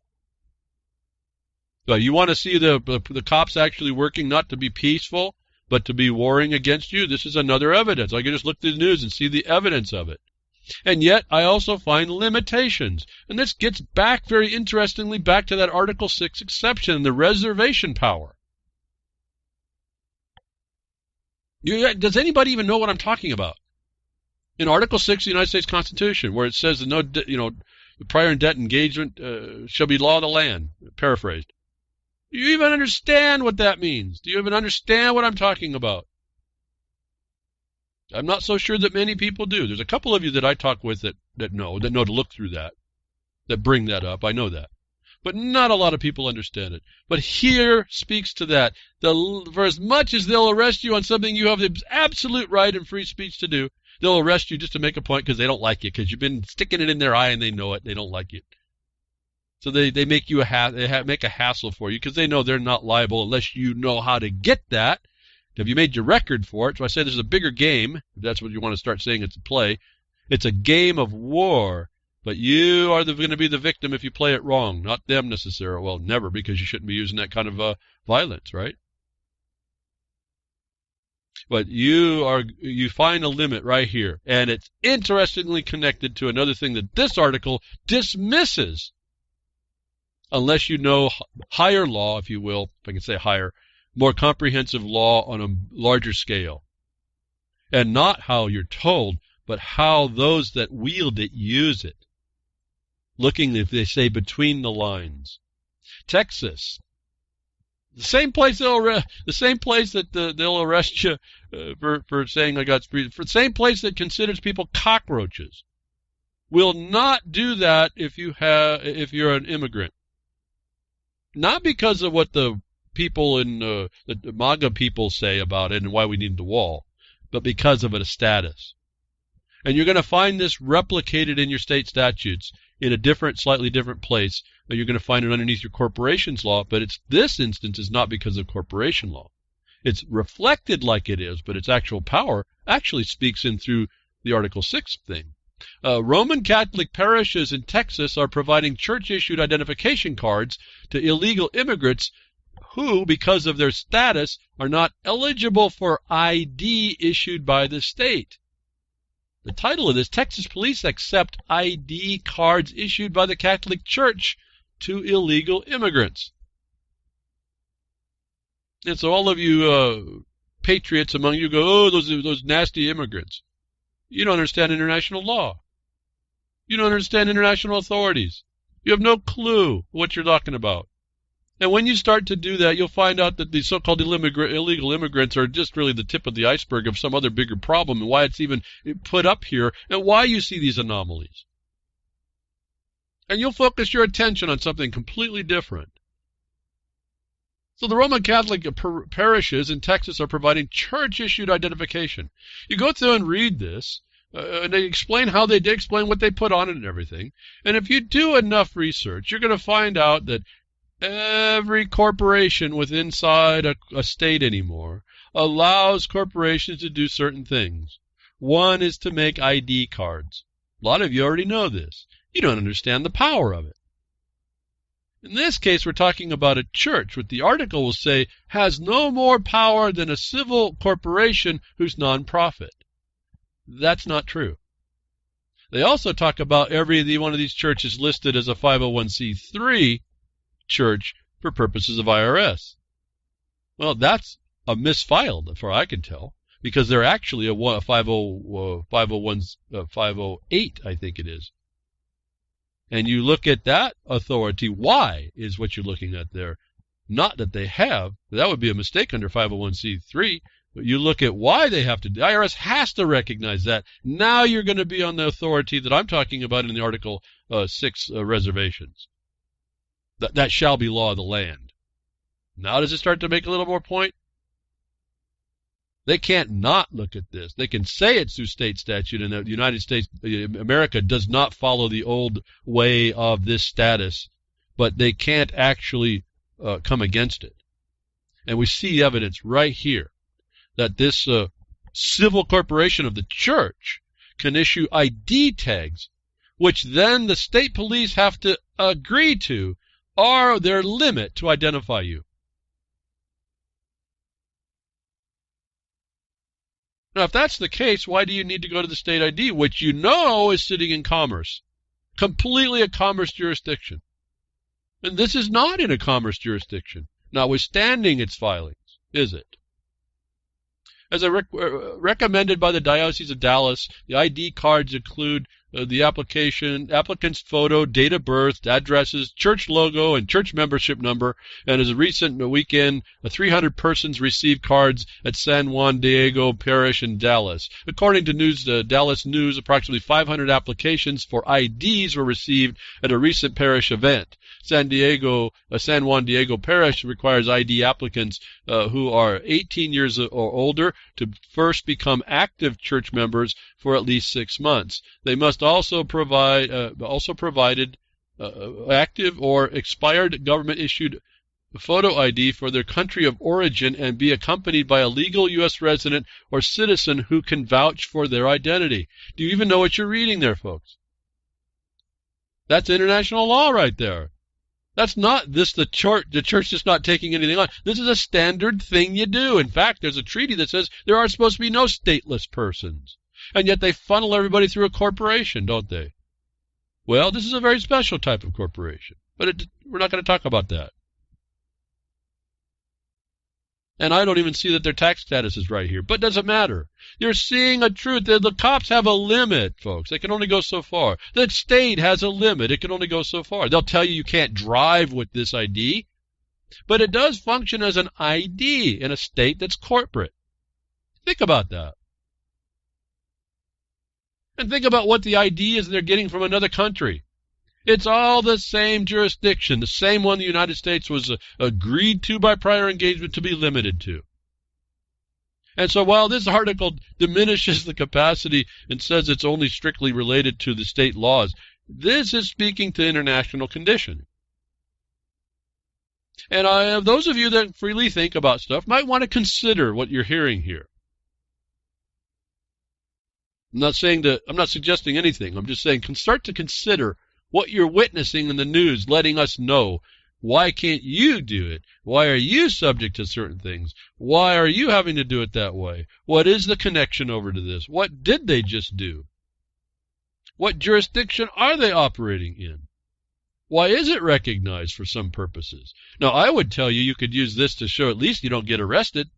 But you want to see the cops actually working not to be peaceful, but to be warring against you? This is another evidence. I can just look through the news and see the evidence of it. And yet, I also find limitations. And this gets back, very interestingly, back to that Article 6 exception, the reservation power. Does anybody even know what I'm talking about? In Article 6 of the United States Constitution, where it says that the prior and debt engagement shall be law of the land, paraphrased. Do you even understand what that means? Do you even understand what I'm talking about? I'm not so sure that many people do. There's a couple of you that I talk with that know to look through that bring that up. I know that. But not a lot of people understand it. But here speaks to that. For as much as they'll arrest you on something you have the absolute right and free speech to do, they'll arrest you just to make a point because they don't like you, because you've been sticking it in their eye and they know it. They don't like it. So they make you make a hassle for you because they know they're not liable unless you know how to get that. Have you made your record for it? So I say this is a bigger game. If that's what you want to start saying it's a play. It's a game of war. But you are going to be the victim if you play it wrong, not them necessarily. Well, never, because you shouldn't be using that kind of violence, right? But you find a limit right here, and it's interestingly connected to another thing that this article dismisses, unless you know higher law, if you will, if I can say higher, more comprehensive law on a larger scale. And not how you're told, but how those that wield it use it. Looking, if they say, between the lines. Texas, the same place that they'll arrest you for saying I got spree, for the same place that considers people cockroaches, will not do that if you're an immigrant. Not because of what the people in the MAGA people say about it and why we need the wall, but because of a status. And you're going to find this replicated in your state statutes in a slightly different place. You're going to find it underneath your corporations law, but this instance is not because of corporation law. It's reflected like it is, but its actual power actually speaks in through the Article 6 thing. Roman Catholic parishes in Texas are providing church-issued identification cards to illegal immigrants who, because of their status, are not eligible for ID issued by the state. The title of this, Texas police accept ID cards issued by the Catholic Church to illegal immigrants. And so all of you patriots among you go, oh, those nasty immigrants. You don't understand international law. You don't understand international authorities. You have no clue what you're talking about. And when you start to do that, you'll find out that the so-called illegal immigrants are just really the tip of the iceberg of some other bigger problem and why it's even put up here and why you see these anomalies. And you'll focus your attention on something completely different. So the Roman Catholic parishes in Texas are providing church-issued identification. You go through and read this, and they explain how they explain what they put on it and everything. And if you do enough research, you're going to find out that every corporation inside a state anymore allows corporations to do certain things. One is to make ID cards. A lot of you already know this. You don't understand the power of it. In this case, we're talking about a church, which the article will say has no more power than a civil corporation who's nonprofit. That's not true. They also talk about every one of these churches listed as a 501c3 church for purposes of IRS. Well, that's a misfiled, as far as I can tell, because they're actually a 508, I think it is. And you look at that authority, why is what you're looking at there. Not that they have. That would be a mistake under 501c3. But you look at why they have to. The IRS has to recognize that. Now you're going to be on the authority that I'm talking about in the Article 6 reservations. That shall be law of the land. Now does it start to make a little more point? They can't not look at this. They can say it's through state statute, and the United States, America, does not follow the old way of this status, but they can't actually come against it. And we see evidence right here that this civil corporation of the church can issue ID tags, which then the state police have to agree to, are their limit to identify you. Now, if that's the case, why do you need to go to the state ID, which you know is sitting in commerce, completely a commerce jurisdiction? And this is not in a commerce jurisdiction, notwithstanding its filings, is it? As recommended by the Diocese of Dallas, the ID cards include the applicant's photo, date of birth, addresses, church logo, and church membership number. And as a recent weekend, 300 persons received cards at San Juan Diego Parish in Dallas. According to Dallas News, approximately 500 applications for IDs were received at a recent parish event. San Juan Diego Parish requires ID applicants who are 18 years or older to first become active church members for at least 6 months. They must also provided active or expired government-issued photo ID for their country of origin and be accompanied by a legal U.S. resident or citizen who can vouch for their identity. Do you even know what you're reading there, folks? That's international law right there. That's not the church is not taking anything on. This is a standard thing you do. In fact, there's a treaty that says there are supposed to be no stateless persons. And yet they funnel everybody through a corporation, don't they? Well, this is a very special type of corporation. But we're not going to talk about that. And I don't even see that their tax status is right here. But it doesn't matter. You're seeing a truth. The cops have a limit, folks. They can only go so far. The state has a limit. It can only go so far. They'll tell you can't drive with this ID. But it does function as an ID in a state that's corporate. Think about that. And think about what the ID is they're getting from another country. It's all the same jurisdiction, the same one the United States was agreed to by prior engagement to be limited to. And so while this article diminishes the capacity and says it's only strictly related to the state laws, this is speaking to international condition. And those of you that freely think about stuff might want to consider what you're hearing here. I'm not suggesting anything. I'm just saying start to consider what you're witnessing in the news, letting us know. Why can't you do it? Why are you subject to certain things? Why are you having to do it that way? What is the connection over to this? What did they just do? What jurisdiction are they operating in? Why is it recognized for some purposes? Now, I would tell you could use this to show at least you don't get arrested.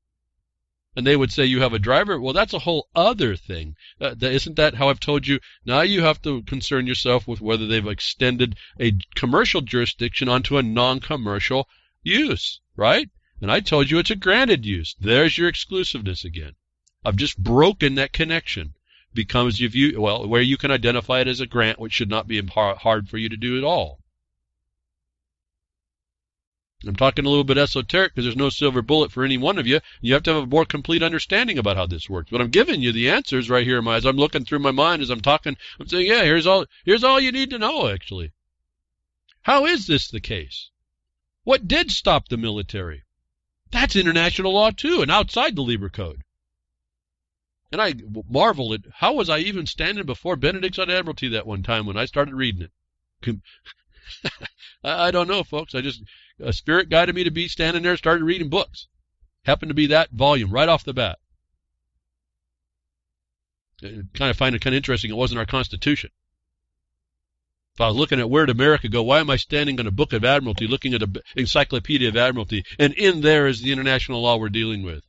And they would say you have a driver. Well, that's a whole other thing. Isn't that how I've told you? Now you have to concern yourself with whether they've extended a commercial jurisdiction onto a non-commercial use, right? And I told you it's a granted use. There's your exclusiveness again. I've just broken that connection. Becomes where you can identify it as a grant, which should not be hard for you to do at all. I'm talking a little bit esoteric because there's no silver bullet for any one of you. You have to have a more complete understanding about how this works. But I'm giving you the answers right here as I'm looking through my mind as I'm talking. I'm saying, yeah, here's all you need to know, actually. How is this the case? What did stop the military? That's international law, too, and outside the Lieber Code. And I marvel at how was I even standing before Benedict's on Admiralty that one time when I started reading it. I don't know, folks. A spirit guided me to be standing there and started reading books. Happened to be that volume right off the bat. I find it kind of interesting it wasn't our Constitution. If I was looking at where did America go, why am I standing on a Book of Admiralty looking at an Encyclopedia of Admiralty, and in there is the international law we're dealing with?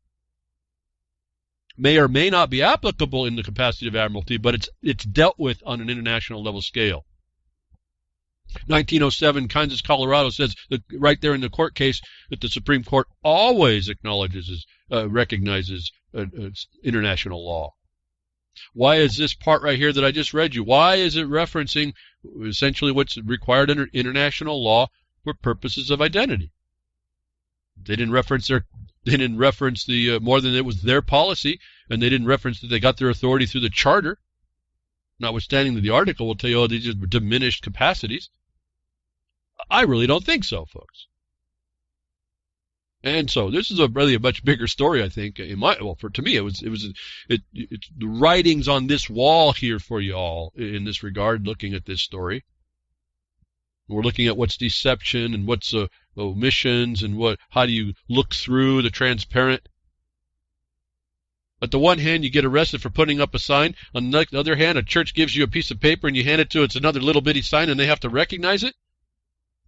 May or may not be applicable in the capacity of Admiralty, but it's dealt with on an international level scale. 1907, Kansas, Colorado says that right there in the court case that the Supreme Court always recognizes international law. Why is this part right here that I just read you? Why is it referencing essentially what's required under international law for purposes of identity? They didn't reference the more than it was their policy, and they didn't reference that they got their authority through the charter. Notwithstanding that the article will tell you, these are diminished capacities. I really don't think so, folks. And so this is really a much bigger story, I think. To me, it's the writings on this wall here for you all in this regard, looking at this story. We're looking at what's deception and what's omissions and how do you look through the transparent. At the one hand, you get arrested for putting up a sign. On the other hand, a church gives you a piece of paper and you hand it to it's another little bitty sign and they have to recognize it.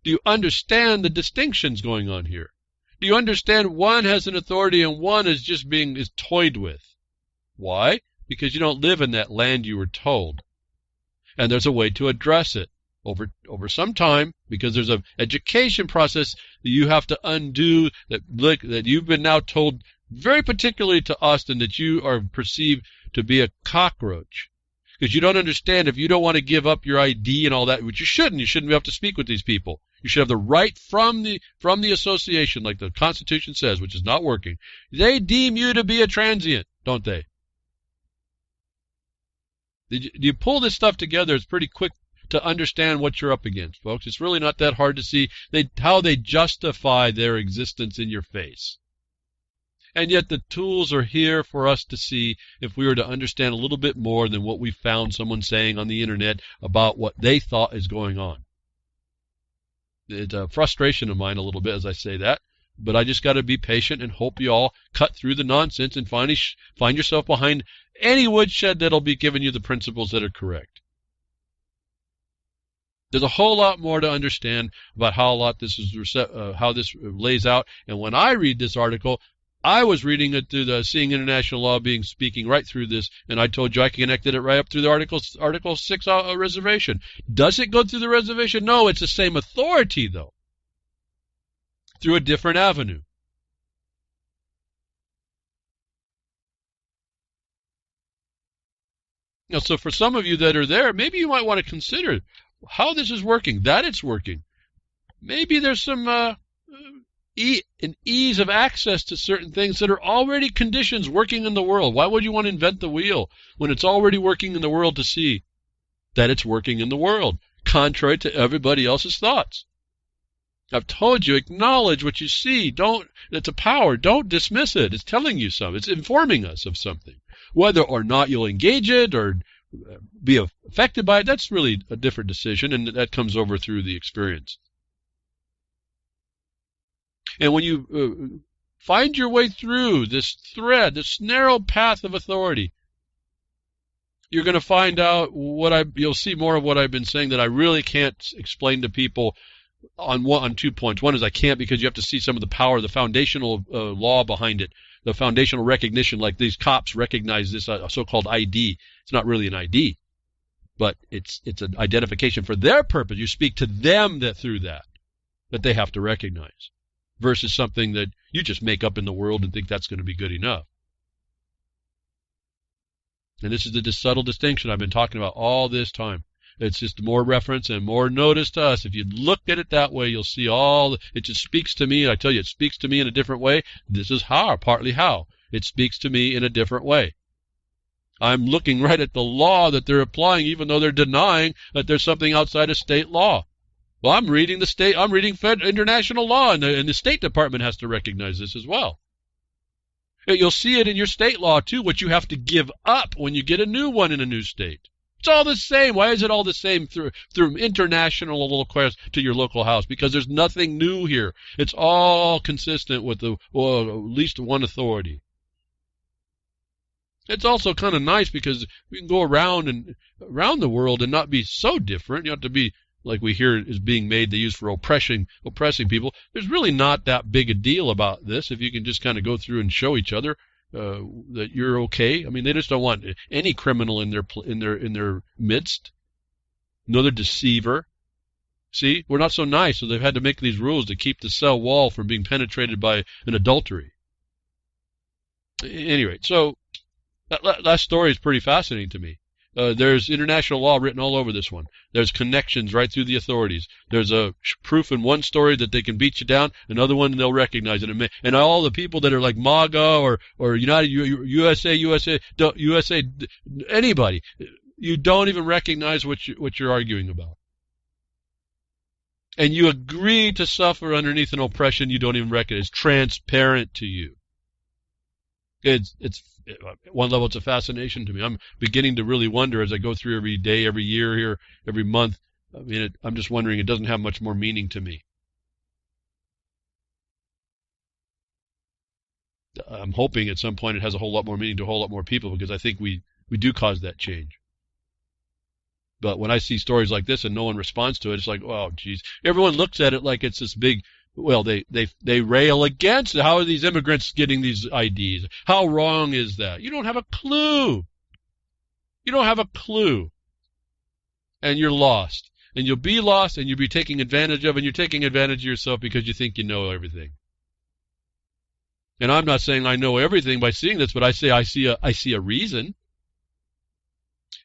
Do you understand the distinctions going on here? Do you understand one has an authority and one is just is toyed with? Why? Because you don't live in that land you were told. And there's a way to address it over some time, because there's an education process that you have to undo that you've been now told very particularly to Austin that you are perceived to be a cockroach. Because you don't understand if you don't want to give up your ID and all that, which you shouldn't. You shouldn't be able to speak with these people. You should have the right from the association, like the Constitution says, which is not working. They deem you to be a transient, don't they? You pull this stuff together, it's pretty quick to understand what you're up against, folks. It's really not that hard to see how they justify their existence in your face. And yet the tools are here for us to see if we were to understand a little bit more than what we found someone saying on the internet about what they thought is going on. It's a frustration of mine a little bit as I say that, but I just got to be patient and hope you all cut through the nonsense and find yourself behind any woodshed that'll be giving you the principles that are correct. There's a whole lot more to understand about how this lays out, and when I read this article, I was reading it through the Seeing International Law speaking right through this, and I told you I connected it right up through the Article 6 reservation. Does it go through the reservation? No, it's the same authority, though, through a different avenue. Now, so for some of you that are there, maybe you might want to consider how this is working, that it's working. Maybe there's some an ease of access to certain things that are already conditions working in the world. Why would you want to invent the wheel when it's already working in the world to see that it's working in the world, contrary to everybody else's thoughts? I've told you, acknowledge what you see. It's a power. Don't dismiss it. It's telling you something. It's informing us of something. Whether or not you'll engage it or be affected by it, that's really a different decision, and that comes over through the experience. And when you find your way through this thread, this narrow path of authority, you're going to find out you'll see more of what I've been saying that I really can't explain to people on 2 points. One is I can't, because you have to see some of the power, the foundational law behind it, the foundational recognition, like these cops recognize this so-called ID. It's not really an ID, but it's an identification for their purpose. You speak to them through that they have to recognize, versus something that you just make up in the world and think that's going to be good enough. And this is the subtle distinction I've been talking about all this time. It's just more reference and more notice to us. If you look at it that way, you'll see it just speaks to me. I tell you, it speaks to me in a different way. This is partly how. It speaks to me in a different way. I'm looking right at the law that they're applying, even though they're denying that there's something outside of state law. Well, I'm reading international law, and the State Department has to recognize this as well. You'll see it in your state law, too, what you have to give up when you get a new one in a new state. It's all the same. Why is it all the same through international requests to your local house? Because there's nothing new here. It's all consistent with at least one authority. It's also kind of nice because we can go around the world and not be so different. You have to be, like we hear is being made, they use for oppressing people. There's really not that big a deal about this if you can just kind of go through and show each other that you're okay. I mean, they just don't want any criminal in their midst. Another deceiver. See, we're not so nice, so they've had to make these rules to keep the cell wall from being penetrated by an adultery. Anyway, so that last story is pretty fascinating to me. There's international law written all over this one. There's connections right through the authorities. There's a proof in one story that they can beat you down, another one they'll recognize it. And all the people that are like MAGA or United USA, anybody, you don't even recognize what you're arguing about. And you agree to suffer underneath an oppression you don't even recognize. It's transparent to you. It's at one level, it's a fascination to me. I'm beginning to really wonder as I go through every day, every year here, every month. I mean, I'm just wondering, it doesn't have much more meaning to me. I'm hoping at some point it has a whole lot more meaning to a whole lot more people, because I think we do cause that change. But when I see stories like this and no one responds to it, it's like, oh, geez. Everyone looks at it like it's this big. Well, they rail against it. How are these immigrants getting these IDs? How wrong is that? You don't have a clue. You don't have a clue. And you're lost. And you'll be lost, and you'll be taken advantage of, and you're taking advantage of yourself because you think you know everything. And I'm not saying I know everything by seeing this, but I say I see a reason.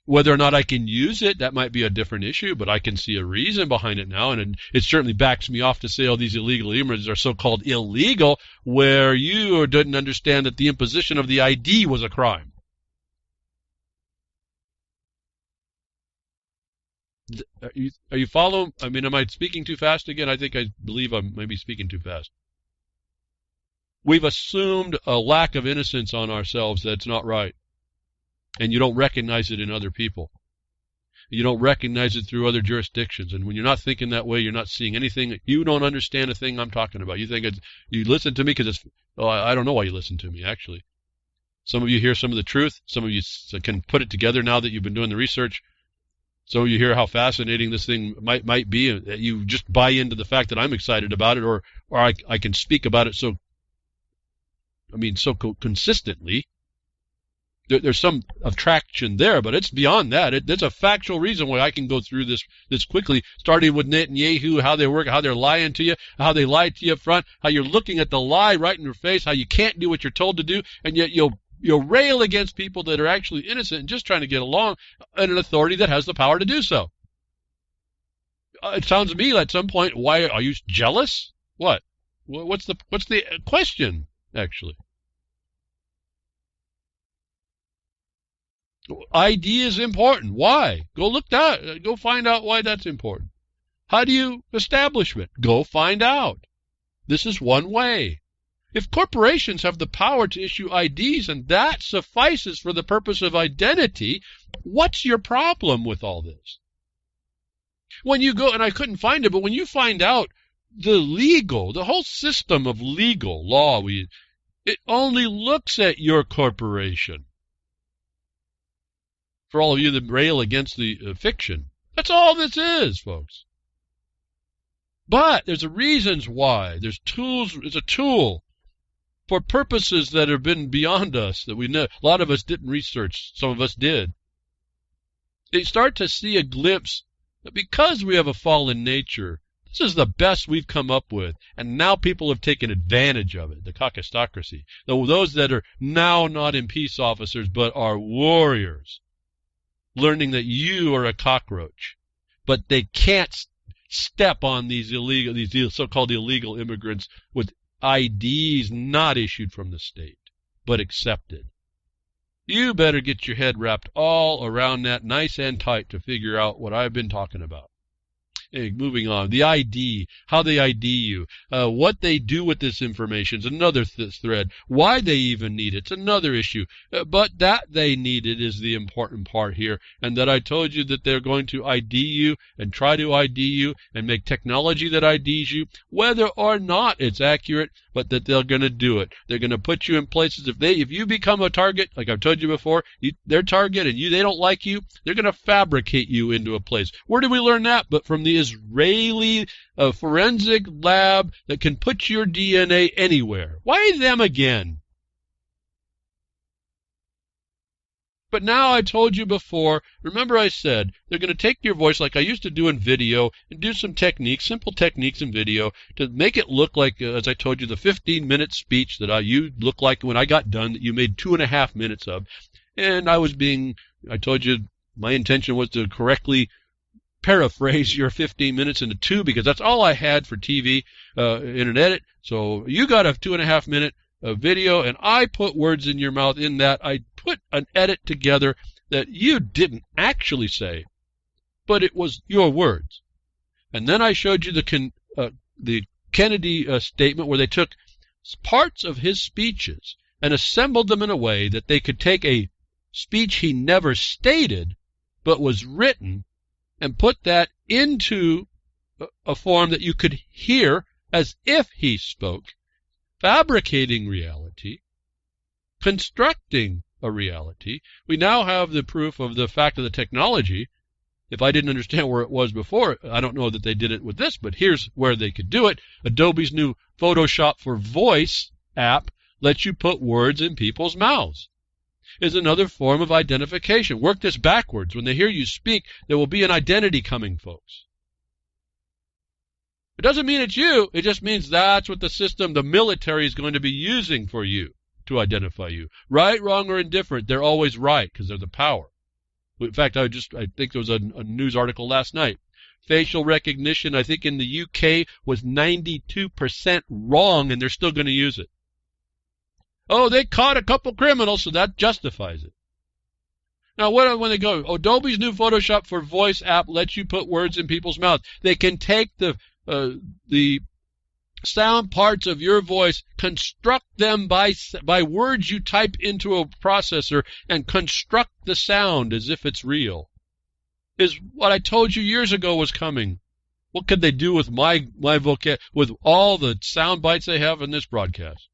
Whether or not I can use it, that might be a different issue, but I can see a reason behind it now, and it certainly backs me off to say all these illegal immigrants are so-called illegal, where you didn't understand that the imposition of the ID was a crime. Are you following? I mean, am I speaking too fast again? I believe I may be speaking too fast. We've assumed a lack of innocence on ourselves that's not right. And you don't recognize it in other people. You don't recognize it through other jurisdictions. And when you're not thinking that way, you're not seeing anything. You don't understand a thing I'm talking about. You think you listen to me because it's, well, I don't know why you listen to me, actually. Some of you hear some of the truth. Some of you can put it together now that you've been doing the research. Some of you hear how fascinating this thing might be. That you just buy into the fact that I'm excited about it, or I can speak about it so consistently. There's some attraction there, but it's beyond that. There's a factual reason why I can go through this quickly, starting with Netanyahu, how they work, how they're lying to you, how they lie to you up front, how you're looking at the lie right in your face, how you can't do what you're told to do, and yet you'll rail against people that are actually innocent and just trying to get along, and an authority that has the power to do so. It sounds to me like at some point, why are you jealous? What? What's the question, actually? ID is important. Why? Go find out why that's important. How do you establish it? Go find out. This is one way. If corporations have the power to issue IDs and that suffices for the purpose of identity, what's your problem with all this? When you go, and I couldn't find it, but when you find out the whole system of legal law, it only looks at your corporation. For all of you that rail against the fiction, that's all this is, folks. But there's a reasons why. There's tools. It's a tool for purposes that have been beyond us, that we know. A lot of us didn't research. Some of us did. They start to see a glimpse that because we have a fallen nature, this is the best we've come up with. And now people have taken advantage of it, the kakistocracy. Those that are now not in peace officers but are warriors, learning that you are a cockroach. But they can't step on these so-called illegal immigrants with IDs not issued from the state, but accepted. You better get your head wrapped all around that nice and tight to figure out what I've been talking about. Hey, moving on. The ID, how they ID you, what they do with this information is another thread. Why they even need it's another issue. But that they need it is the important part here. And that I told you that they're going to ID you and try to ID you and make technology that IDs you, whether or not it's accurate, but that they're going to do it. They're going to put you in places. If you become a target, like I've told you before, their target and they don't like you, they're going to fabricate you into a place. Where did we learn that? But from the Israeli forensic lab that can put your DNA anywhere. Why them again? But now I told you before, remember I said, they're going to take your voice like I used to do in video and do some techniques, simple techniques in video to make it look like, as I told you, the 15-minute speech that you looked like when I got done that you made 2.5 minutes of. And I told you my intention was to correctly paraphrase your 15 minutes into 2 because that's all I had for TV in an edit. So you got a 2.5-minute video, and I put words in your mouth in that. I put an edit together that you didn't actually say, but it was your words. And then I showed you the Kennedy statement where they took parts of his speeches and assembled them in a way that they could take a speech he never stated but was written and put that into a form that you could hear as if he spoke, fabricating reality, constructing a reality. We now have the proof of the fact of the technology. If I didn't understand where it was before, I don't know that they did it with this, but here's where they could do it. Adobe's new Photoshop for Voice app lets you put words in people's mouths. Is another form of identification. Work this backwards. When they hear you speak, there will be an identity coming, folks. It doesn't mean it's you. It just means that's what the system, the military, is going to be using for you to identify you. Right, wrong, or indifferent, they're always right because they're the power. In fact, I think there was a news article last night. Facial recognition, I think in the UK, was 92% wrong, and they're still going to use it. Oh, they caught a couple criminals, so that justifies it. Now, when they go, Adobe's new Photoshop for Voice app lets you put words in people's mouths. They can take the sound parts of your voice, construct them by words you type into a processor, and construct the sound as if it's real. Is what I told you years ago was coming. What could they do with my vocab, with all the sound bites they have in this broadcast?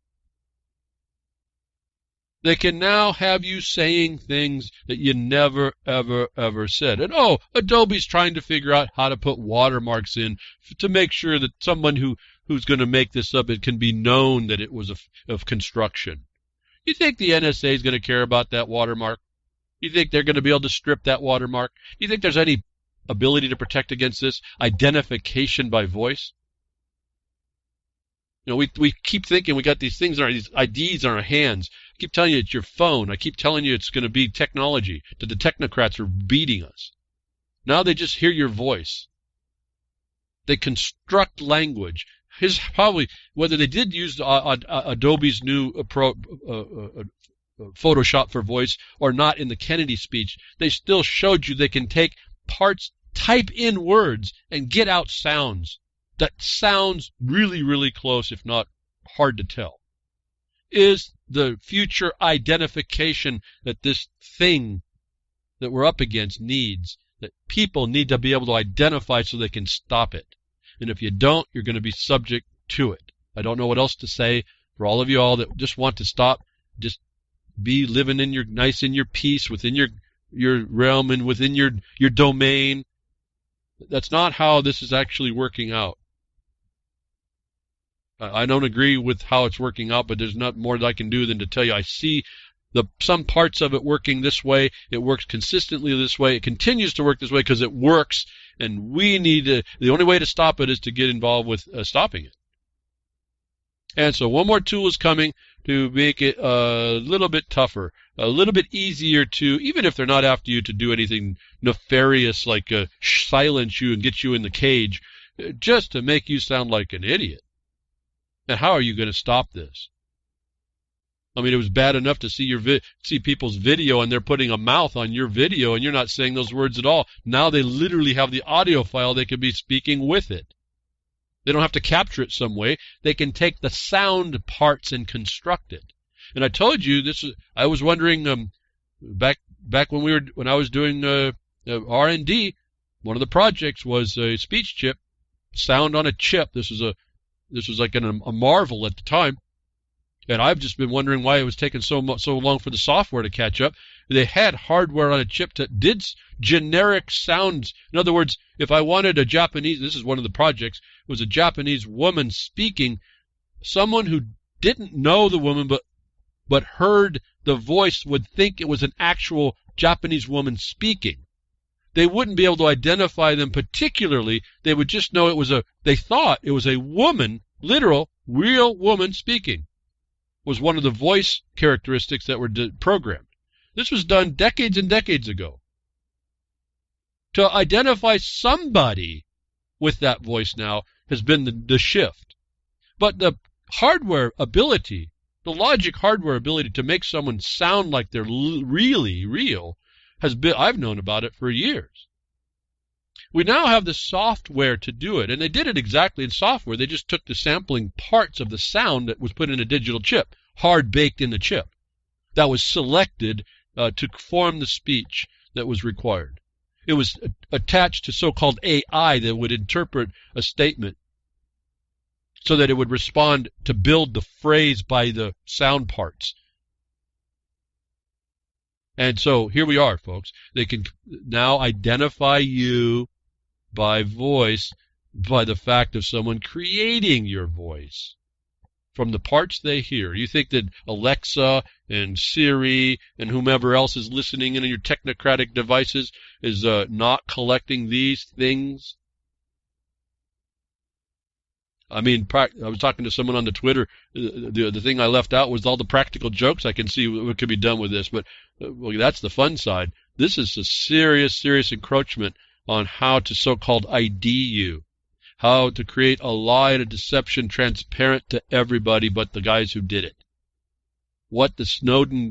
They can now have you saying things that you never, ever, ever said. And Adobe's trying to figure out how to put watermarks in to make sure that someone who's going to make this up, it can be known that it was of construction. You think the NSA is going to care about that watermark? You think they're going to be able to strip that watermark? You think there's any ability to protect against this identification by voice? You know, we keep thinking we got these things, these IDs in our hands. I keep telling you it's your phone. I keep telling you it's going to be technology. That the technocrats are beating us. Now they just hear your voice. They construct language. Here's probably whether they did use Adobe's new Photoshop for voice or not in the Kennedy speech. They still showed you they can take parts, type in words, and get out sounds that sounds really, really close, if not hard to tell. Is the future identification that this thing that we're up against needs, that people need to be able to identify so they can stop it. And if you don't, you're going to be subject to it. I don't know what else to say for all of you all that just want to stop. Just be living in your peace within your realm and within your domain. That's not how this is actually working out. I don't agree with how it's working out, but there's not more that I can do than to tell you I see some parts of it working this way. It works consistently this way. It continues to work this way because it works, and we need to. The only way to stop it is to get involved with stopping it. And so one more tool is coming to make it a little bit tougher, a little bit easier to, even if they're not after you to do anything nefarious like silence you and get you in the cage, just to make you sound like an idiot. And how are you going to stop this? I mean, it was bad enough to see people's video and they're putting a mouth on your video and you're not saying those words at all. Now they literally have the audio file. They could be speaking with it. They don't have to capture it some way. They can take the sound parts and construct it. And I told you this. I was wondering back when I was doing R&D. One of the projects was a speech chip, sound on a chip. This was like a marvel at the time. And I've just been wondering why it was taking so long for the software to catch up. They had hardware on a chip that did generic sounds. In other words, if I wanted a Japanese, this is one of the projects, it was a Japanese woman speaking, someone who didn't know the woman but heard the voice would think it was an actual Japanese woman speaking. They wouldn't be able to identify them particularly. They would just know they thought it was a woman, literal, real woman speaking. Was one of the voice characteristics that were programmed. This was done decades and decades ago. To identify somebody with that voice now has been the shift. But the hardware ability, the logic hardware ability to make someone sound like they're really real, I've known about it for years. We now have the software to do it, and they did it exactly in software. They just took the sampling parts of the sound that was put in a digital chip, hard baked in the chip, that was selected to form the speech that was required. It was attached to so-called AI that would interpret a statement so that it would respond to build the phrase by the sound parts. And so here we are, folks. They can now identify you by voice, by the fact of someone creating your voice from the parts they hear. You think that Alexa and Siri and whomever else is listening in your technocratic devices is not collecting these things? I mean, I was talking to someone on the Twitter. The thing I left out was all the practical jokes. I can see what could be done with this, but well, that's the fun side. This is a serious, serious encroachment on how to so-called ID you, how to create a lie and a deception transparent to everybody but the guys who did it. What the Snowden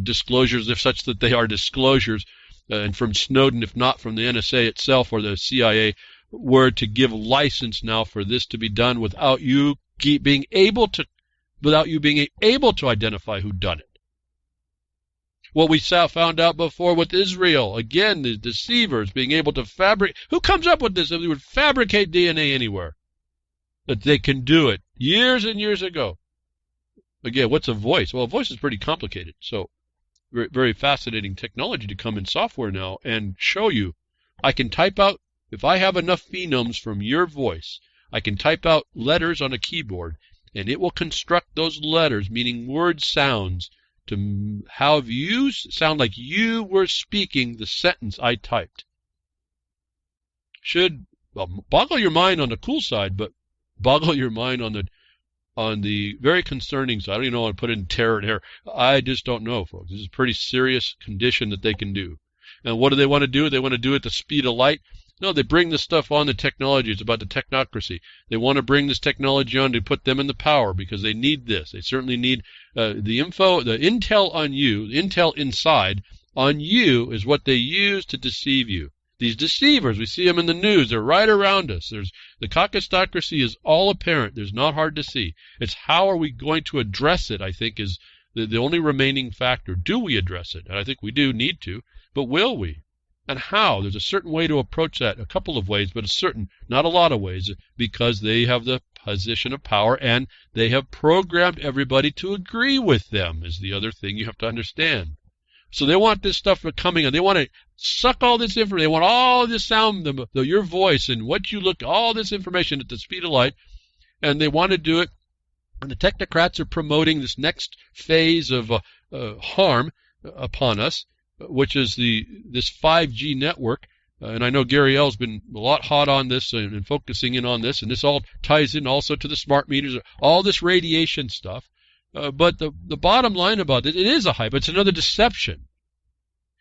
disclosures, if such that they are disclosures, and from Snowden, if not from the NSA itself or the CIA, were to give license now for this to be done without you being able to identify who done it. What we found out before with Israel, again, the deceivers being able to fabricate. Who comes up with this? They would fabricate DNA anywhere. That they can do it years and years ago. Again, what's a voice? Well, a voice is pretty complicated. So, very, very fascinating technology to come in software now and show you. I can type out, if I have enough phonemes from your voice, I can type out letters on a keyboard, and it will construct those letters, meaning word sounds, to have you sound like you were speaking the sentence I typed. Should boggle your mind on the cool side, but boggle your mind on the very concerning side. I don't even know how to put in terror and error. I just don't know, folks. This is a pretty serious condition that they can do. And what do they want to do? They want to do it at the speed of light. No, they bring this stuff on the technology. It's about the technocracy. They want to bring this technology on to put them in the power because they need this. They certainly need the info, the intel on you, the intel inside on you is what they use to deceive you. These deceivers, we see them in the news. They're right around us. The caucusocracy is all apparent. There's not hard to see. It's how are we going to address it, I think, is the only remaining factor. Do we address it? And I think we do need to, but will we? And how? There's a certain way to approach that, a couple of ways, but a certain, not a lot of ways, because they have the position of power and they have programmed everybody to agree with them is the other thing you have to understand. So they want this stuff coming, and they want to suck all this information. They want all this sound, your voice and what you look, all this information at the speed of light, and they want to do it. And the technocrats are promoting this next phase of harm upon us, which is this 5G network. And I know Gary L's been a lot hot on this and focusing in on this, and this all ties in also to the smart meters, all this radiation stuff. But the bottom line about it is a hype. It's another deception.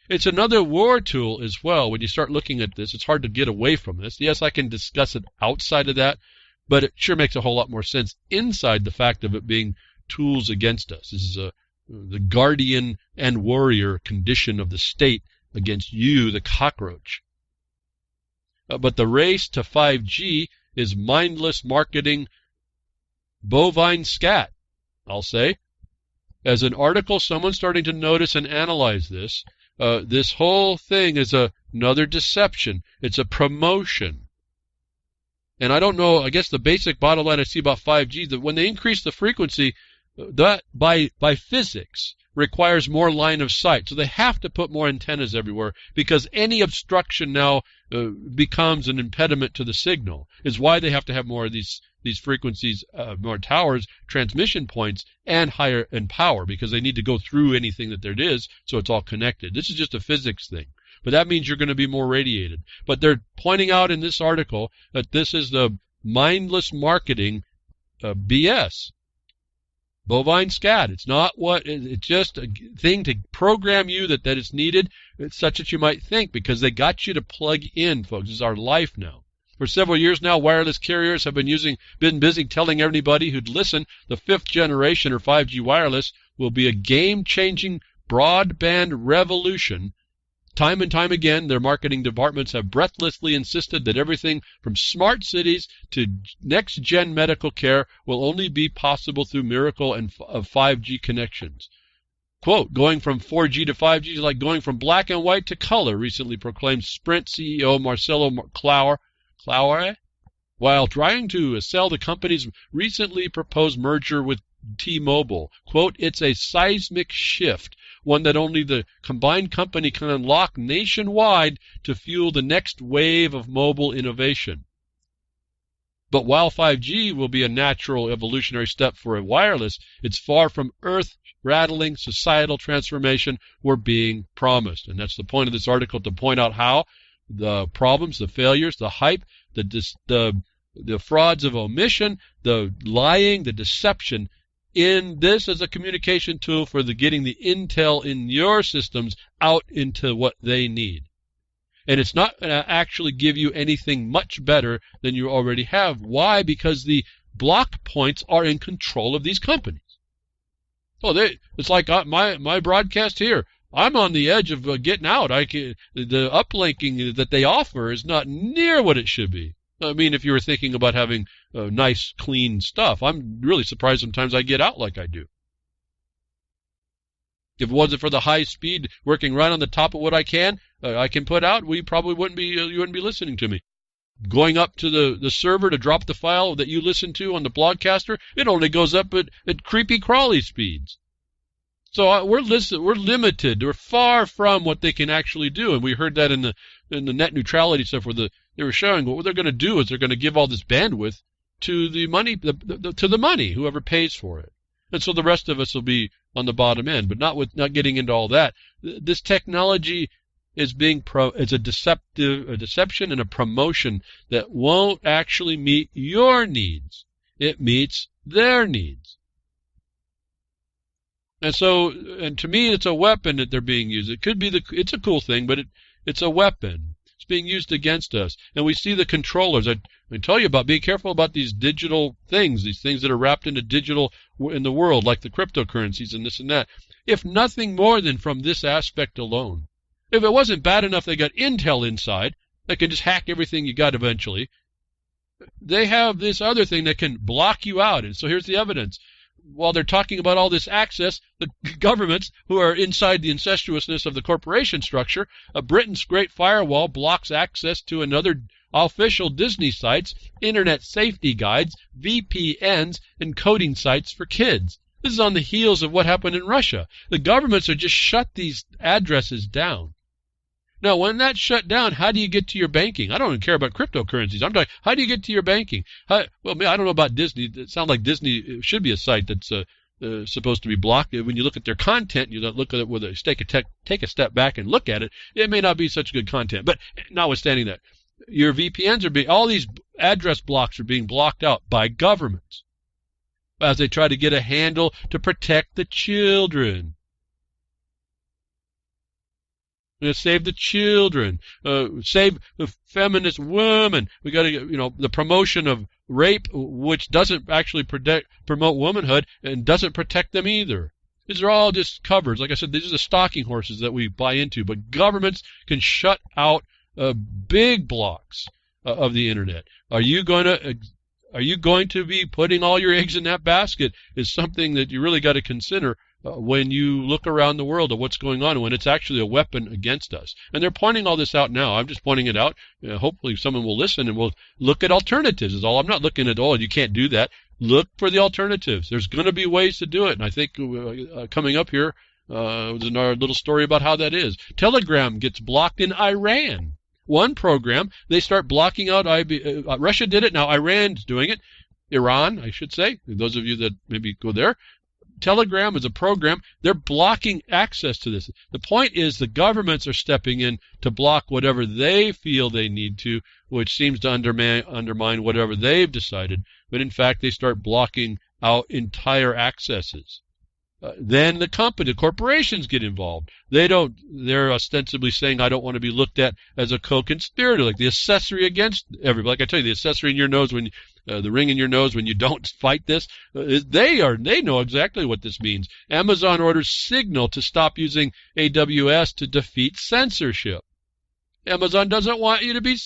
It's another war tool as well. When you start looking at this, it's hard to get away from this. Yes, I can discuss it outside of that, but it sure makes a whole lot more sense inside the fact of it being tools against us. This is the guardian and warrior condition of the state against you, the cockroach. But the race to 5G is mindless marketing, bovine scat, I'll say. As an article, someone's starting to notice and analyze this. This whole thing is another deception. It's a promotion. And I don't know, I guess the basic bottom line I see about 5G, that when they increase the frequency, that by physics requires more line of sight. So they have to put more antennas everywhere because any obstruction now becomes an impediment to the signal. Is why they have to have more of these frequencies, more towers, transmission points, and higher in power because they need to go through anything that there is, so it's all connected. This is just a physics thing. But that means you're going to be more radiated. But they're pointing out in this article that this is the mindless marketing BS. Bovine scat. It's not what, it's just a thing to program you that it's needed. It's such that you might think because they got you to plug in, folks. This is our life now. For several years now, wireless carriers have been busy telling everybody who'd listen the 5th generation or 5G wireless will be a game-changing broadband revolution. Time and time again, their marketing departments have breathlessly insisted that everything from smart cities to next-gen medical care will only be possible through miracle of 5G connections. Quote, going from 4G to 5G is like going from black and white to color, recently proclaimed Sprint CEO Marcelo Claure, while trying to sell the company's recently proposed merger with T-Mobile. Quote, it's a seismic shift, one that only the combined company can unlock nationwide to fuel the next wave of mobile innovation. But while 5G will be a natural evolutionary step for a wireless, it's far from earth-rattling societal transformation we're being promised. And that's the point of this article, to point out how the problems, the failures, the hype, the frauds of omission, the lying, the deception in this as a communication tool for getting the intel in your systems out into what they need. And it's not going to actually give you anything much better than you already have. Why? Because the block points are in control of these companies. Oh, it's like my broadcast here. I'm on the edge of getting out. The uplinking that they offer is not near what it should be. I mean, if you were thinking about having nice, clean stuff, I'm really surprised sometimes I get out like I do. If it wasn't for the high speed working right on the top of what I can put out, you wouldn't be listening to me. Going up to the server to drop the file that you listen to on the broadcaster, it only goes up at creepy crawly speeds. So we're limited. We're far from what they can actually do, and we heard that in the net neutrality stuff where they were showing what they're going to do is they're going to give all this bandwidth to the money, to the money, whoever pays for it, and so the rest of us will be on the bottom end. But not getting into all that. This technology is it's a deception and a promotion that won't actually meet your needs. It meets their needs. And to me, it's a weapon that they're being used. It could be it's a cool thing, but it's a weapon. It's being used against us. And we see the controllers. I tell you about, be careful about these digital things, these things that are wrapped into digital in the world, like the cryptocurrencies and this and that. If nothing more than from this aspect alone. If it wasn't bad enough they got intel inside, that can just hack everything you got eventually, they have this other thing that can block you out. And so here's the evidence. While they're talking about all this access, the governments who are inside the incestuousness of the corporation structure, Britain's Great Firewall blocks access to another official Disney sites, internet safety guides, VPNs, and coding sites for kids. This is on the heels of what happened in Russia. The governments are just shut these addresses down. Now, when that's shut down, how do you get to your banking? I don't even care about cryptocurrencies. I'm talking, how do you get to your banking? Well, I don't know about Disney. It sounds like Disney should be a site that's supposed to be blocked. When you look at their content, you look at it with take a step back and look at it. It may not be such good content. But notwithstanding that, your VPNs all these address blocks are being blocked out by governments as they try to get a handle to protect the children. Save the children, save the feminist women. We got to, the promotion of rape, which doesn't actually promote womanhood and doesn't protect them either. These are all just covers. Like I said, these are the stalking horses that we buy into. But governments can shut out big blocks of the internet. Are you going to be putting all your eggs in that basket? Is something that you really got to consider when you look around the world at what's going on, when it's actually a weapon against us. And they're pointing all this out now. I'm just pointing it out. Hopefully someone will listen and will look at alternatives is all. I'm not looking at, you can't do that. Look for the alternatives. There's going to be ways to do it. And I think coming up here, there's another little story about how that is. Telegram gets blocked in Iran. One program, they start blocking out Russia did it. Now Iran's doing it. Iran, I should say. Those of you that maybe go there. Telegram is a program. They're blocking access to this. The point is the governments are stepping in to block whatever they feel they need to, which seems to undermine whatever they've decided. But in fact, they start blocking out entire accesses. Then the corporations get involved. They're ostensibly saying, I don't want to be looked at as a co-conspirator, like the accessory against everybody. Like I tell you, the accessory in your nose the ring in your nose when you don't fight this, they know exactly what this means. Amazon orders Signal to stop using AWS to defeat censorship. Amazon doesn't want you to be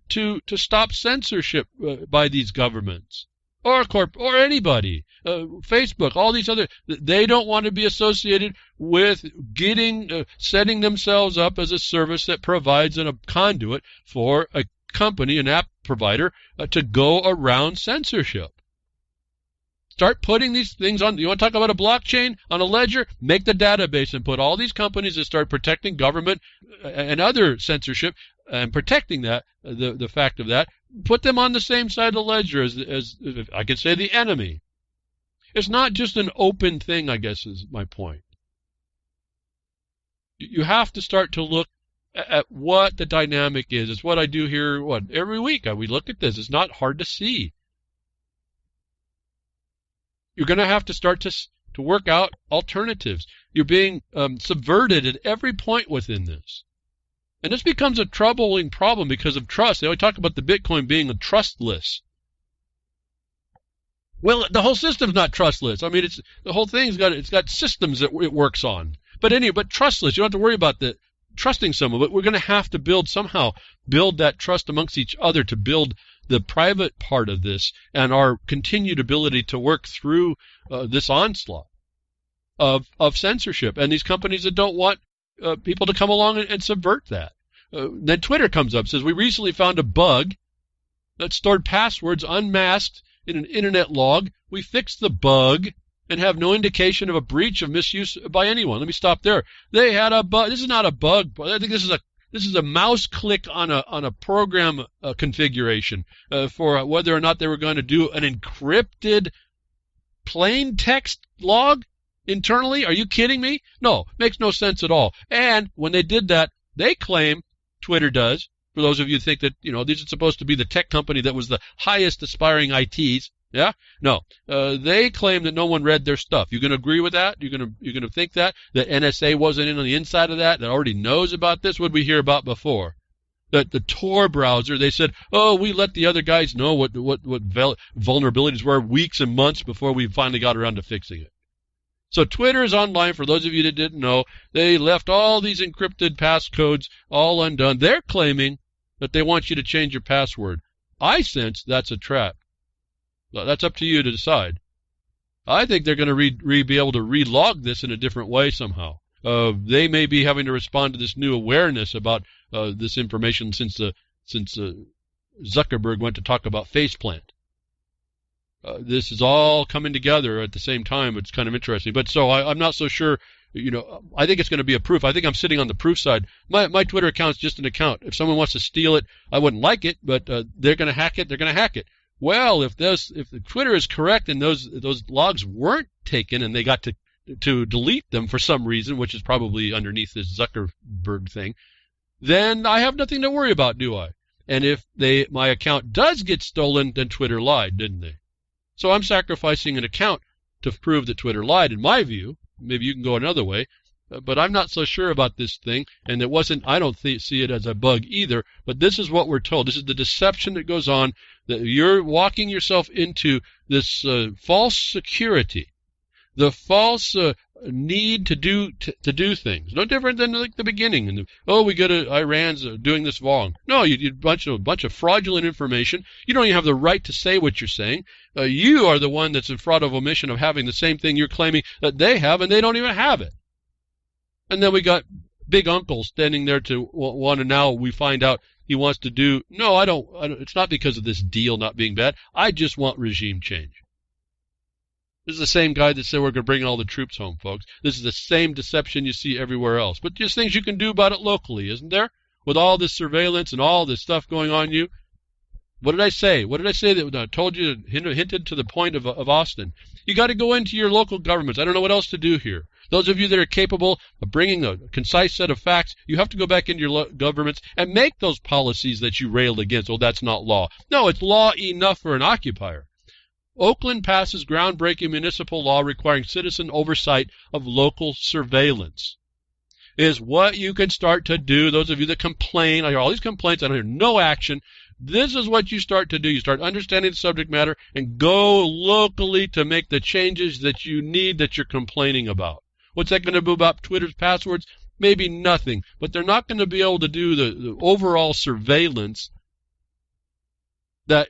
to stop censorship by these governments or anybody. Facebook, all these other, they don't want to be associated with setting themselves up as a service that provides a conduit for a company, an app provider, to go around censorship. Start putting these things on. You want to talk about a blockchain on a ledger? Make the database and put all these companies that start protecting government and other censorship and protecting that, the fact of that, put them on the same side of the ledger as I could say, the enemy. It's not just an open thing, I guess, is my point. You have to start to look at what the dynamic is. It's what I do here, every week. We look at this. It's not hard to see. You're going to have to start to work out alternatives. You're being subverted at every point within this. And this becomes a troubling problem because of trust. They always talk about the Bitcoin being trustless. Well, the whole system's not trustless. I mean, the whole thing's got systems that it works on. But trustless. You don't have to worry about trusting someone. But we're going to have to somehow build that trust amongst each other to build the private part of this and our continued ability to work through this onslaught of censorship and these companies that don't want people to come along and subvert that. Then Twitter comes up and says, we recently found a bug that stored passwords unmasked in an internet log. We fixed the bug and have no indication of a breach of misuse by anyone. Let me stop there. They had a bug. This is not a bug. I think this is a mouse click on a program configuration for whether or not they were going to do an encrypted plain text log internally. Are you kidding me? No, makes no sense at all. And when they did that, they claim, Twitter does, for those of you who think that, these are supposed to be the tech company that was the highest aspiring ITs. Yeah? No. They claim that no one read their stuff. You going to agree with that? You're going to think that NSA wasn't in on the inside of that already knows about this? What did we hear about before? that the Tor browser, they said, oh, we let the other guys know what vulnerabilities were weeks and months before we finally got around to fixing it. So Twitter is online. For those of you that didn't know, they left all these encrypted passcodes all undone. They're claiming that they want you to change your password. I sense that's a trap. That's up to you to decide. I think they're going to be able to relog this in a different way somehow. They may be having to respond to this new awareness about this information since Zuckerberg went to talk about faceplant. This is all coming together at the same time. It's kind of interesting. But so I'm not so sure. I think it's going to be a proof. I think I'm sitting on the proof side. My Twitter account's just an account. If someone wants to steal it, I wouldn't like it, but they're going to hack it. They're going to hack it. Well, if the Twitter is correct and those logs weren't taken and they got to delete them for some reason, which is probably underneath this Zuckerberg thing, then I have nothing to worry about, do I? And if my account does get stolen, then Twitter lied, didn't they? So I'm sacrificing an account to prove that Twitter lied, in my view. Maybe you can go another way, but I'm not so sure about this thing, and I don't see it as a bug either, but this is what we're told. This is the deception that goes on, that you're walking yourself into this false security, the false need to do things. No different than like the beginning. And Iran's doing this wrong. No, you bunch of fraudulent information. You don't even have the right to say what you're saying. You are the one that's in fraud of omission of having the same thing you're claiming that they have, and they don't even have it. And then we got Big Uncle standing there to want to, now we find out he wants to do. No, I don't. It's not because of this deal not being bad. I just want regime change. This is the same guy that said we're going to bring all the troops home, folks. This is the same deception you see everywhere else. But there's things you can do about it locally, isn't there? With all this surveillance and all this stuff going on you. What did I say? What did I say that I told you, hinted to the point of Austin? You got to go into your local governments. I don't know what else to do here. Those of you that are capable of bringing a concise set of facts, you have to go back into your governments and make those policies that you railed against. Oh, that's not law. No, it's law enough for an occupier. Oakland passes groundbreaking municipal law requiring citizen oversight of local surveillance. Is what you can start to do. Those of you that complain, I hear all these complaints, I don't hear no action. This is what you start to do. You start understanding the subject matter and go locally to make the changes that you need, that you're complaining about. What's that going to do about Twitter's passwords? Maybe nothing. But they're not going to be able to do the overall surveillance that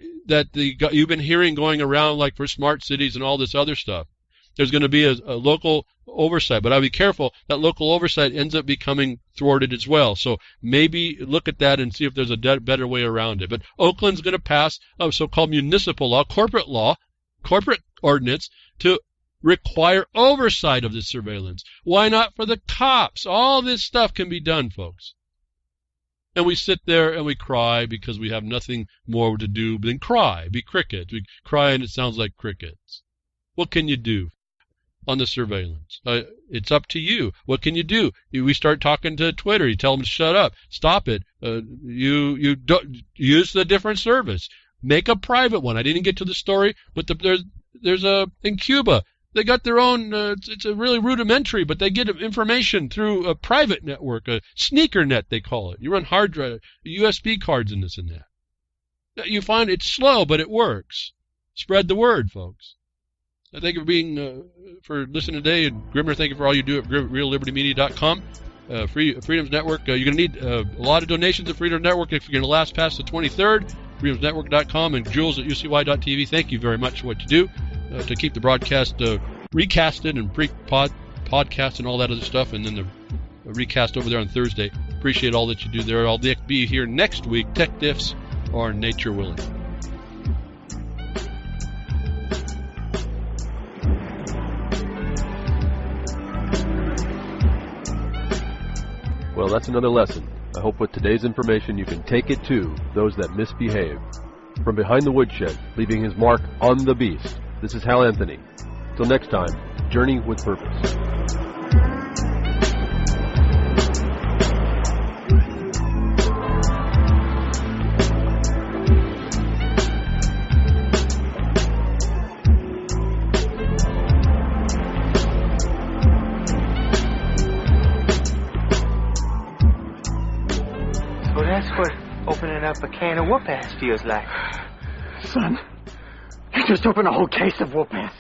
you've been hearing going around, like for smart cities and all this other stuff. There's going to be a local oversight, but I'll be careful. That local oversight ends up becoming thwarted as well. So maybe look at that and see if there's a better way around it. But Oakland's going to pass a so-called municipal law, corporate ordinance to require oversight of this surveillance. Why not for the cops? All this stuff can be done, folks. And we sit there and we cry because we have nothing more to do than cry, be crickets. We cry and it sounds like crickets. What can you do on the surveillance? It's up to you. What can you do? We start talking to Twitter. You tell them to shut up. Stop it. You don't use the different service. Make a private one. I didn't get to the story, but there's in Cuba. They got their own, it's a really rudimentary, but they get information through a private network, a sneaker net they call it. You run hard drive, USB cards in this and that. You find it's slow, but it works. Spread the word, folks. Thank you for listening today. And Grimmer, thank you for all you do at reallibertymedia.com. Freedom's Network, you're going to need a lot of donations at Freedom's Network if you're going to last past the 23rd. freedomsnetwork.com and Jules at ucy.tv. Thank you very much for what you do to keep the broadcast recasted and podcast and all that other stuff, and then the recast over there on Thursday. Appreciate all that you do there. I'll be here next week, tech diffs or nature willing. Well, that's another lesson. I hope with today's information you can take it to those that misbehave. From behind the woodshed, leaving his mark on the beast, this is Hal Anthony. Till next time, journey with purpose. So that's what Opening up a can of whoop-ass feels like. Son, you just opened a whole case of whoop-ass.